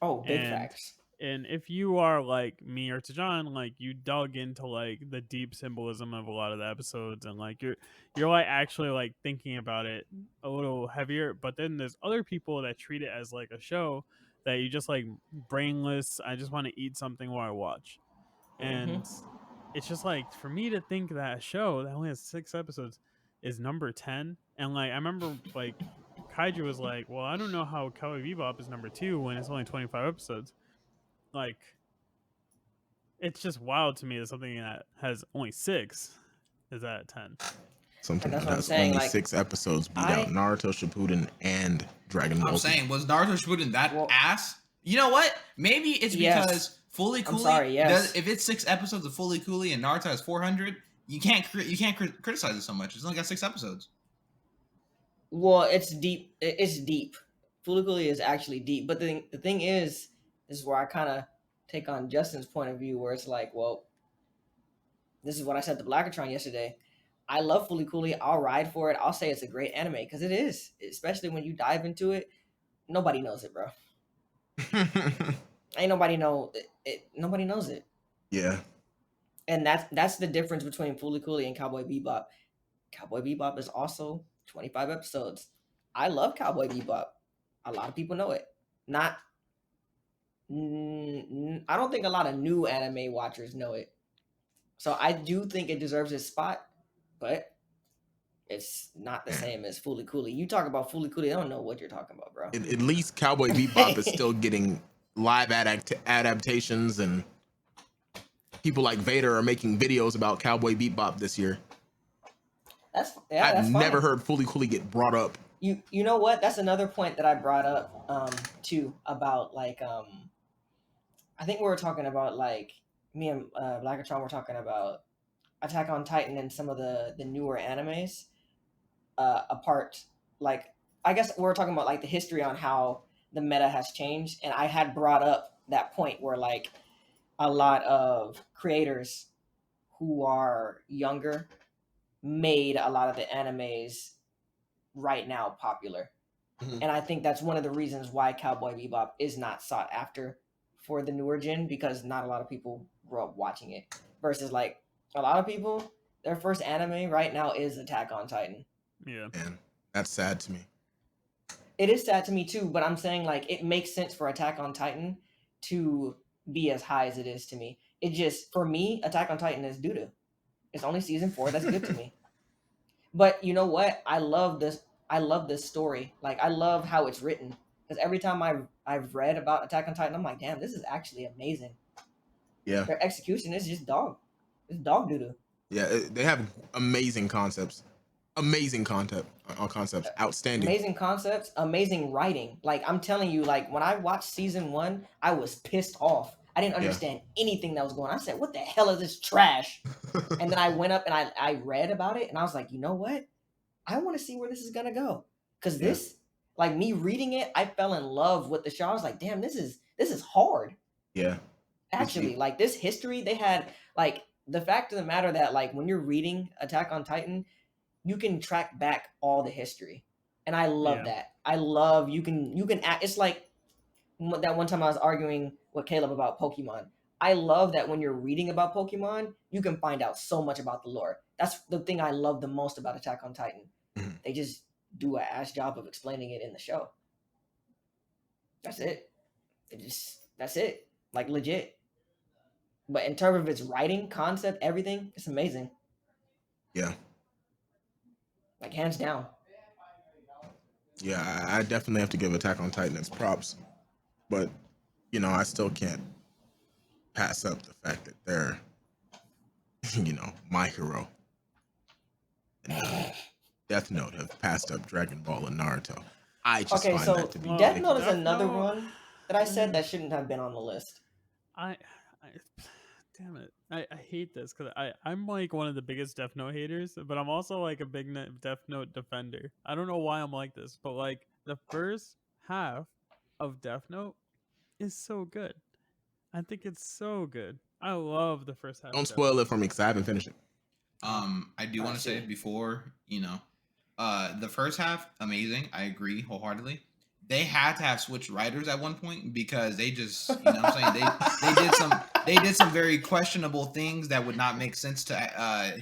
Oh, big And- facts. And if you are like me or Tidiane, like you dug into like the deep symbolism of a lot of the episodes, and like you're like actually like thinking about it a little heavier. But then there's other people that treat it as like a show that you just like brainless. I just want to eat something while I watch, and it's just like for me to think that a show that only has 6 episodes is number 10, and like I remember like Kaiju was like, well, I don't know how Cowboy Bebop is number 2 when it's only 25 episodes. Like, it's just wild to me that something that has only 6 is at 10. Something And that's that what I'm has saying, only like, 6 episodes beat I- out Naruto Shippuden and Dragon Ball. I'm Z. saying, was Naruto Shippuden that Well- ass? You know what? Maybe it's Yes. because Fully I'm Cooley. sorry, yes. If it's 6 episodes of Fully Cooley and Naruto has 400, you can't criticize it so much. It's only got 6 episodes. Well, it's deep. It's deep. Fully Cooley is actually deep. But the thing is, this is where I kind of take on Justin's point of view, where it's like, well, this is what I said to Blackatron yesterday. I love Fully Cooley. I'll ride for it. I'll say it's a great anime because it is, especially when you dive into it. Nobody knows it, bro. Ain't nobody know it. Nobody knows it. Yeah. And that's the difference between Fully Cooley and Cowboy Bebop. Cowboy Bebop is also 25 episodes. I love Cowboy Bebop. A lot of people know it. I don't think a lot of new anime watchers know it. So I do think it deserves its spot, but it's not the same as Fully Cooley. You talk about Fully Cooley, I don't know what you're talking about, bro. At least Cowboy Bebop is still getting live adaptations, and people like Vader are making videos about Cowboy Bebop this year. That's I've fine. never heard Fully Cooley get brought up You know what? That's another point that I brought up too about like I think we were talking about like me and Blackatron were talking about Attack on Titan and some of the newer animes apart. Like I guess we were talking about like the history on how the meta has changed, and I had brought up that point where like a lot of creators who are younger made a lot of the animes right now popular. Mhm. And I think that's one of the reasons why Cowboy Bebop is not sought after for the newer gen, because not a lot of people grew up watching it. Versus like a lot of people, their first anime right now is Attack on Titan. Yeah. Man, that's sad to me. It is sad to me too, but I'm saying like it makes sense for Attack on Titan to be as high as it is to me. It just, for me, Attack on Titan is doo doo. It's only season 4 that's good to me. But you know what? I love this. I love this story. Like I love how it's written. Because every time I've read about Attack on Titan, I'm like, damn, this is actually amazing. Yeah, Their execution is just dog. It's dog doo doo. yeah, they have amazing concepts, concepts, outstanding. Amazing concepts, amazing writing. Like I'm telling you, like when I watched season 1, I was pissed off. I didn't Yeah. understand anything that was going on. I said, what the hell is this trash? And then I went up and I read about it, and I was like, you know what? I want to see where this is gonna go. Cause Yeah. this, like me reading it, I fell in love with the show. I was like, damn, this is hard. Yeah, Actually, like this history they had, like the fact of the matter that like when you're reading Attack on Titan, you can track back all the history. And I love Yeah. that. I love you can act, it's like that one time I was arguing with Caleb about Pokemon. I love that when you're reading about Pokemon, you can find out so much about the lore. That's the thing I love the most about Attack on Titan. Mhm. They just do an ass job of explaining it in the show. That's it. That's it. Like legit. But in terms of its writing, concept, everything, it's amazing. yeah, Like hands down. yeah. I definitely have to give Attack on Titan its props, but you know, I still can't pass up the fact that they're, you know, my hero and Death Note have passed up Dragon Ball and Naruto. I just Okay, find so that to be Well, Death Note is ridiculous. Death another Note- one that I said that shouldn't have been on the list. I damn it. I hate this because I'm like one of the biggest Death Note haters, but I'm also like a big Death Note defender. I don't know why I'm like this, but like the first half of Death Note is so good. I think it's so good. I love the first half. Don't of Death spoil Note. it for me because I haven't finished it. I do I want to say see. before, the first half, amazing. I agree wholeheartedly. They had to have switched writers at one point because they just, you know what I'm saying? They did some very questionable things that would not make sense to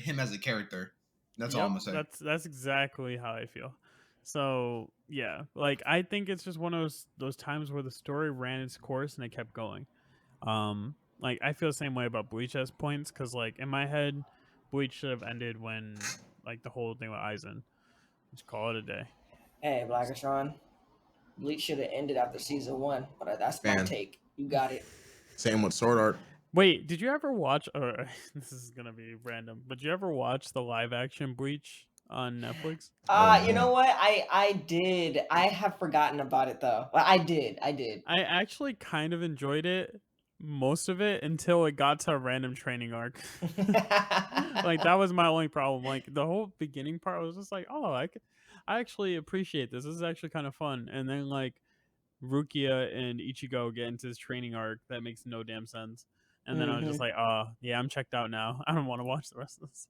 him as a character. That's all I'm gonna say. That's exactly how I feel. So yeah, like I think it's just one of those times where the story ran its course and it kept going. Like I feel the same way about Bleach as points because like in my head, Bleach should have ended when like the whole thing with Aizen. Just call it a day. Hey, Blackatron. Bleach should have ended after season 1, but that's my Man. take. You got it. Same with Sword Art. Wait, did you ever watch? Or this is gonna be random, but did you ever watch the live action Bleach on Netflix? You know what? I did. I have forgotten about it though. Well, I did. I actually kind of enjoyed it, most of it, until it got to a random training arc. Like that was my only problem. Like the whole beginning part was just like, oh, I actually appreciate this. This is actually kind of fun. And then like Rukia and Ichigo get into this training arc that makes no damn sense. And then I was just like, yeah, I'm checked out now. I don't want to watch the rest of this.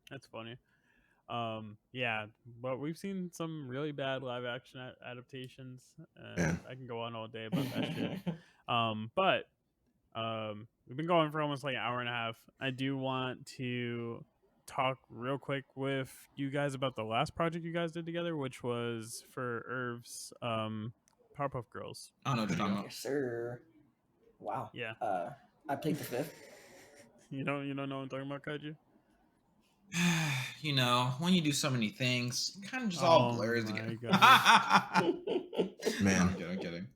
That's funny. Yeah, but we've seen some really bad live action adaptations, and Yeah. I can go on all day about that shit. But we've been going for almost like an hour and a half. I do want to talk real quick with you guys about the last project you guys did together, which was for Irv's Powerpuff Girls. I don't know what you're talking about. Yes, sir. Wow. Yeah. I played the 5th. You don't know what I'm talking about, Kaiju? You know, when you do so many things, kind of just all Oh blurs my together. Man. I'm kidding.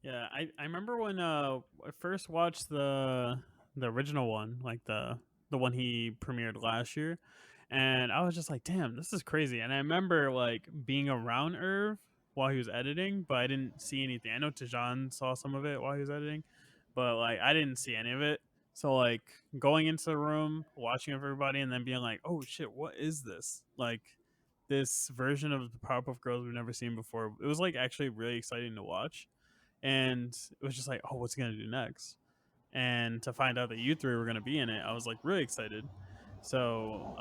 Yeah, I remember when I first watched the original one, like the one he premiered last year, And I was just like, damn, this is crazy. And I remember like being around Irv while he was editing, but I didn't see anything. I know Tidiane saw some of it while he was editing, but like I didn't see any of it. So like going into the room, watching everybody, and then being like, "Oh shit, what is this?" Like this version of the Powerpuff Girls we've never seen before. It was like actually really exciting to watch, and it was just like, "Oh, what's he gonna do next?" And to find out that you three were gonna be in it, I was like really excited. So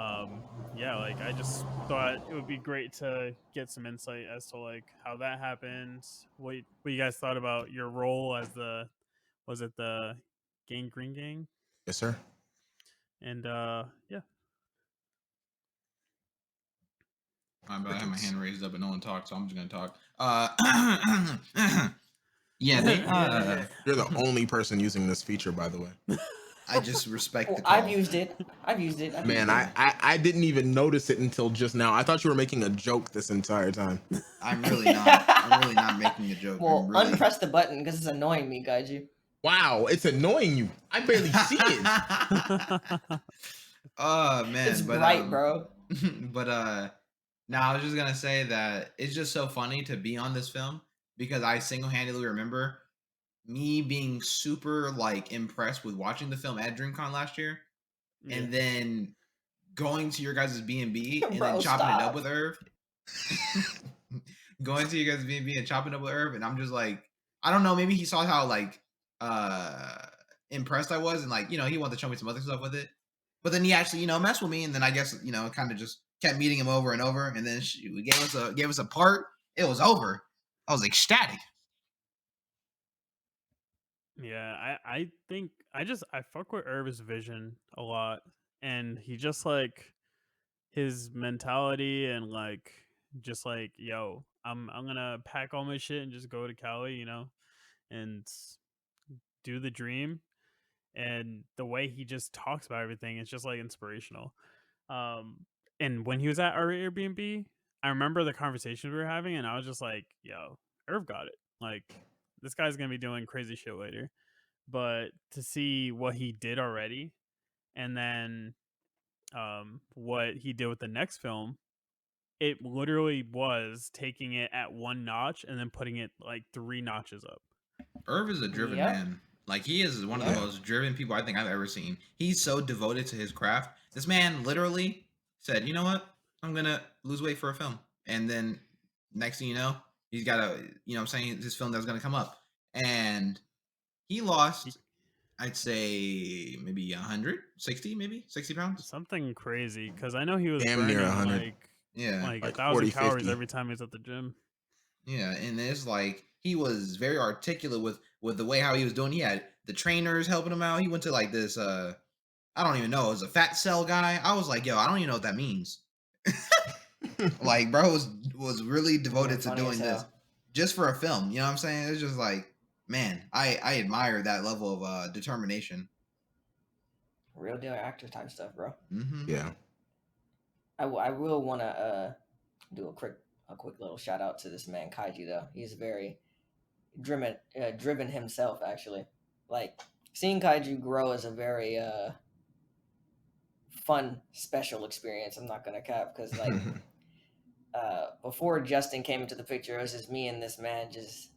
yeah, like I just thought it would be great to get some insight as to like how that happened, what you guys thought about your role as the was it the Gang Green Gang? Yes, sir. And yeah. I have my Crickets. hand raised up, but no one talked, so I'm just gonna talk. Yeah, they. You're the only person using this feature, by the way. I just respect Well, the call. I've used it. I've used it. Man, I didn't even notice it until just now. I thought you were making a joke this entire time. I'm really not. I'm really not making a joke. Well, I'm really... unpress the button because it's annoying me, Kaiju. Wow, it's annoying you. I barely see it. Oh man, It's but, bright, bro. But now I was just gonna say that it's just so funny to be on this film because I single-handedly remember me being super like impressed with watching the film at DreamCon last year, and then going to your guys' B&B and Bro, then chopping stop. it up with Irv. Going to you guys' B&B and chopping up with Irv, and I'm just like, I don't know, maybe he saw how like impressed I was, and like, you know, he wanted to show me some other stuff with it. But then he actually, you know, messed with me, and then I guess, you know, kind of just kept meeting him over and over, and then we gave us a part. It was over. I was ecstatic. Yeah, I think I fuck with Irv's vision a lot, and he just like his mentality and like just like, yo, I'm gonna pack all my shit and just go to Cali, you know, and do the dream. And the way he just talks about everything is just like inspirational. And when he was at our Airbnb, I remember the conversations we were having, and I was just like, yo, Irv got it. Like this guy's gonna be doing crazy shit later. But to see what he did already, and then what he did with the next film, it literally was taking it at one notch and then putting it like 3 notches up. Irv is a driven man. Like, he is one of the most driven people I think I've ever seen. He's so devoted to his craft. This man literally said, you know what? I'm going to lose weight for a film. And then next thing you know, he's got a, you know what I'm saying, this film that's going to come up. And he lost, I'd say, maybe 160, maybe 60 pounds. Something crazy, because I know he was Damn burning near 100. like 1,000 40, calories 50. every time he's at the gym. Yeah, and it's like he was very articulate with the way how he was doing. He had the trainers helping him out. He went to like this I don't even know, it was a fat cell guy. I was like, yo, I don't even know what that means. Like, bro was really devoted to doing this just for a film. You know what I'm saying? It's just like, man, I admire that level of determination. Real deal actor type stuff, bro. Mm-hmm. Yeah. I will want to do a quick little shout out to this man Kaiju though. He's very driven himself actually. Like seeing Kaiju grow is a very fun special experience. I'm not gonna cap because like before Justin came into the picture, it was just me and this man just,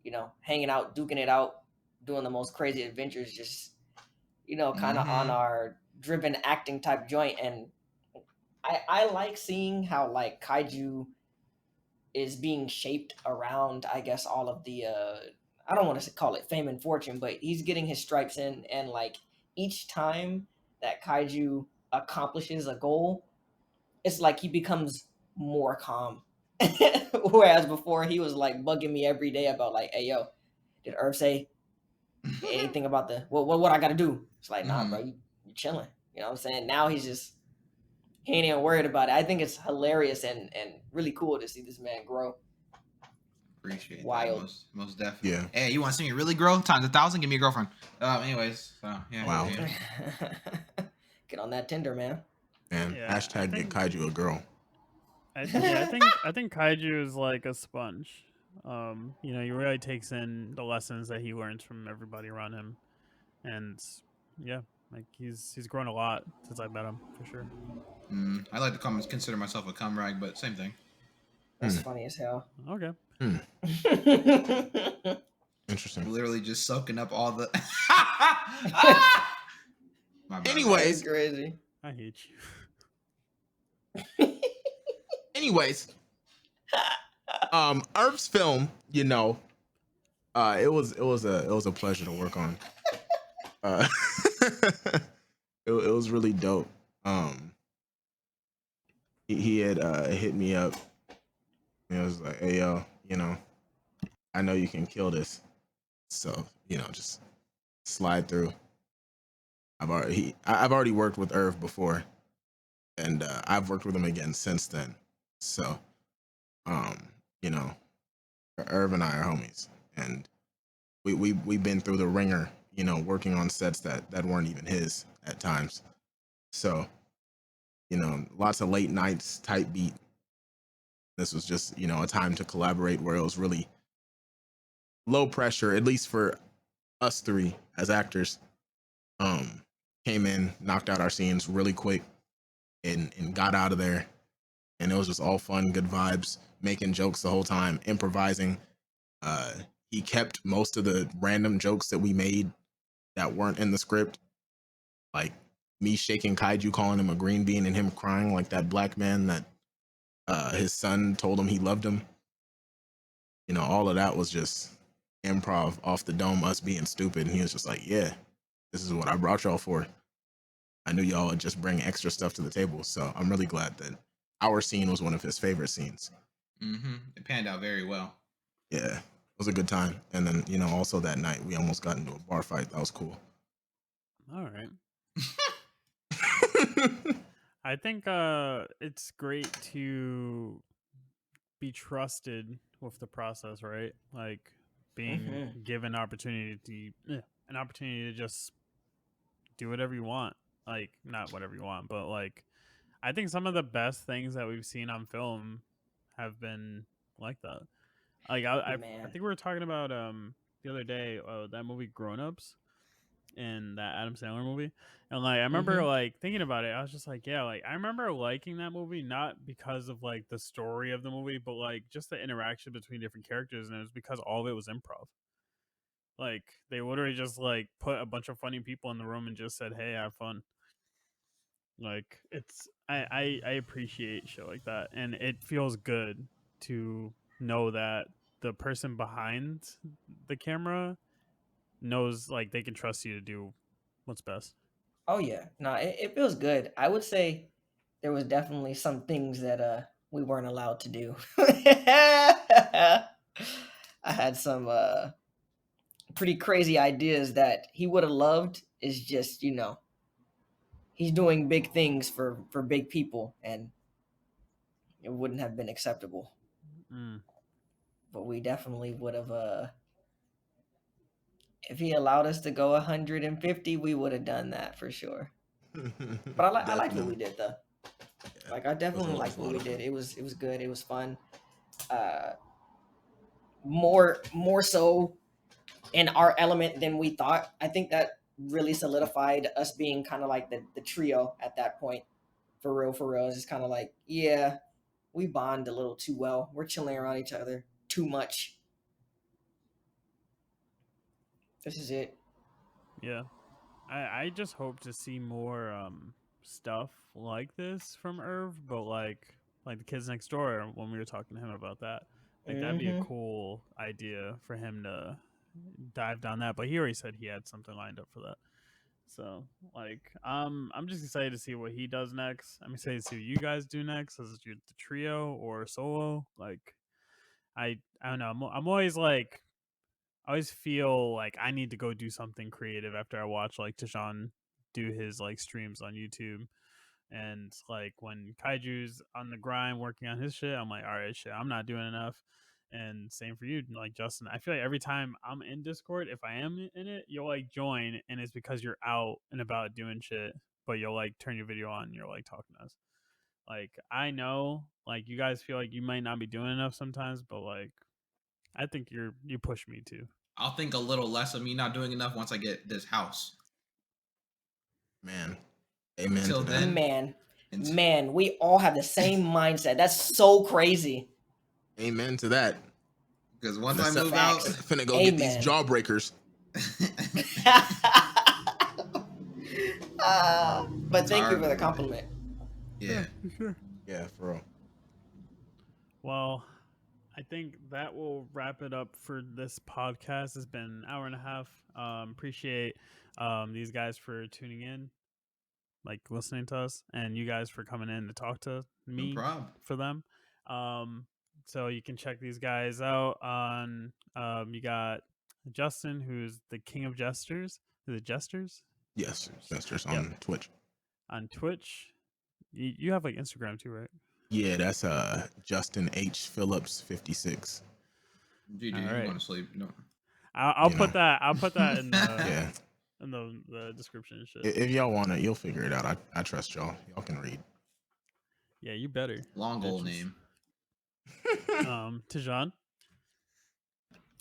you know, hanging out, duking it out, doing the most crazy adventures, just, you know, kind of on our driven acting type joint. And I like seeing how like Kaiju is being shaped around, I guess, all of the I don't want to call it fame and fortune, but he's getting his stripes in, and like each time that Kaiju accomplishes a goal, it's like he becomes more calm. Whereas before he was like bugging me every day about like, hey yo, did Irv say anything about the what I gotta do? It's like, nah, bro, you chilling. You know what I'm saying? Now he ain't even worried about it. I think it's hilarious and really cool to see this man grow. Appreciate Wild. that. Most definitely. Yeah. Hey, you want to see me really grow? Times 1,000, give me a girlfriend. Anyways, so yeah. Wow. Yeah. Get on that Tinder, man. And Yeah, hashtag get Kaiju a girl. I think Kaiju is like a sponge. You know, he really takes in the lessons that he learns from everybody around him, and yeah, Like he's grown a lot since I met him for sure. I like to consider myself a cum rag, but same thing. That's funny as hell. Okay. Interesting. Literally just soaking up all the. My bad. Anyways, That's crazy. I hate anyways, Irv's film, you know, it was a pleasure to work on. It was really dope. He had hit me up. And it was like, hey yo, you know, I know you can kill this, so you know, just slide through. I've already worked with Irv before, and I've worked with him again since then. So, you know, Irv and I are homies, and we've been through the ringer, you know, working on sets that weren't even his at times. So, you know, lots of late nights type beat. This was just, you know, a time to collaborate where it was really low pressure, at least for us three as actors. Came in, knocked out our scenes really quick, and got out of there. And it was just all fun, good vibes, making jokes the whole time, improvising. He kept most of the random jokes that we made that weren't in the script, like me shaking Kaiju, calling him a green bean, and him crying like that black man that his son told him he loved him. You know, all of that was just improv off the dome, us being stupid. And he was just like, yeah, this is what I brought y'all for. I knew y'all would just bring extra stuff to the table. So I'm really glad that our scene was one of his favorite scenes. It panned out very well. Yeah, it was a good time. And then, you know, also that night, we almost got into a bar fight. That was cool. All right. I think it's great to be trusted with the process, right? Like being given an opportunity to just do whatever you want. Like not whatever you want, but like I think some of the best things that we've seen on film have been like that. Like I think we were talking about the other day that movie Grown Ups in that Adam Sandler movie. And like I remember like thinking about it, I was just like, yeah, like I remember liking that movie not because of like the story of the movie, but like just the interaction between different characters, and it was because all of it was improv. Like they literally just like put a bunch of funny people in the room and just said, "Hey, have fun." Like it's I appreciate shit like that, and it feels good to know that the person behind the camera knows like they can trust you to do what's best. Oh yeah, no, it feels good. I would say there was definitely some things that we weren't allowed to do. I had some pretty crazy ideas that he would have loved. Is just, you know, he's doing big things for big people, and it wouldn't have been acceptable. But we definitely would have if he allowed us to go 150, we would have done that for sure. But I liked what we did though. Yeah, like I definitely liked what we did. It was good. It was fun. More so in our element than we thought. I think that really solidified us being kind of like the trio at that point. For real. It's kind of like, yeah, we bond a little too well. We're chilling around each other too much. This is it. Yeah. I just hope to see more stuff like this from Irv, but like the Kids Next Door when we were talking to him about that. Like that'd be a cool idea for him to dive down that. But he already said he had something lined up for that. So like I'm just excited to see what he does next. I'm excited to see what you guys do next as the trio or solo. Like I don't know. I'm always like I always feel like I need to go do something creative after I watch like Tidiane do his like streams on YouTube. And like when Kaiju's on the grind working on his shit, I'm like, all right, shit, I'm not doing enough. And same for you, like Justin. I feel like every time I'm in Discord, if I am in it, you'll like join, and it's because you're out and about doing shit. But you'll like turn your video on, and you're like talking to us. Like I know, like you guys feel like you might not be doing enough sometimes, but like I think you push me too. I'll think a little less of me not doing enough once I get this house. Man, amen Until to that. then. Man, we all have the same mindset. That's so crazy. Amen to that. Because once Finna I set- move out, finna go get these Amen. jawbreakers. But It's thank you hard, for the but- compliment. yeah. For sure. Yeah, for real. Well, I think that will wrap it up for this podcast. It's been an hour and a half. Appreciate these guys for tuning in, like listening to us, and you guys for coming in to talk to me No problem. for them. So you can check these guys out on. You got Justin, who's the King of Jesters. Is it Jesters? Yes, Jesters Yep. on Twitch. On Twitch. You have like Instagram too, right? Yeah, that's Justin H Phillips 56. GG, All you right. want to sleep? No. I'll You put know. that. I'll put that in the Yeah, in the description and shit. if y'all want it, you'll figure it out. I trust y'all. Y'all can read. Yeah, you better. Long old Bitches. name. Tidiane,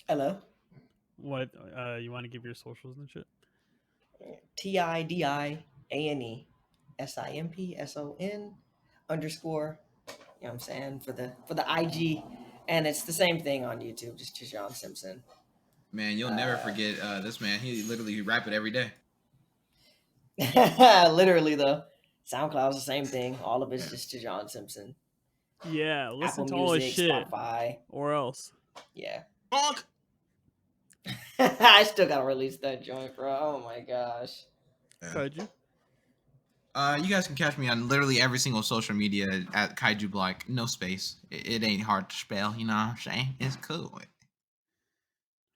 Hello. what you want to give your socials and shit? TIDIANESIMPSON _ you know what I'm saying, for the IG, and it's the same thing on YouTube, just Tidiane Simpson. Man, you'll never forget this man. He rap it every day. Literally though, SoundCloud's the same thing. All of it's just Tidiane Simpson. Yeah, listen Apple to all his Music, shit, Spotify. or else. Yeah. Bonk! I still gotta release that joint, bro. Oh my gosh. Yeah. Kaiju. You guys can catch me on literally every single social media at KaijuBlack. No space. It ain't hard to spell. You know what I'm saying? It's cool.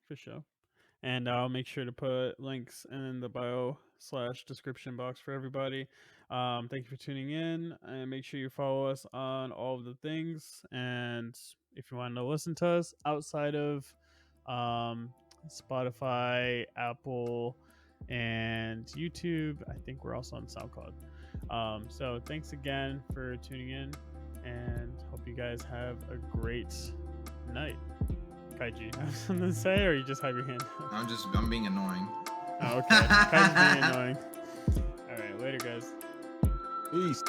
For sure. And I'll make sure to put links in the bio/description box for everybody. Thank you for tuning in, and make sure you follow us on all of the things. And if you want to listen to us outside of Spotify, Apple, and YouTube, I think we're also on SoundCloud. So thanks again for tuning in, and hope you guys have a great night. Kaiju, you have something to say, or you just have your hand up? I'm being annoying. Oh, okay. Kaiju's being annoying. All right, later, guys. Peace.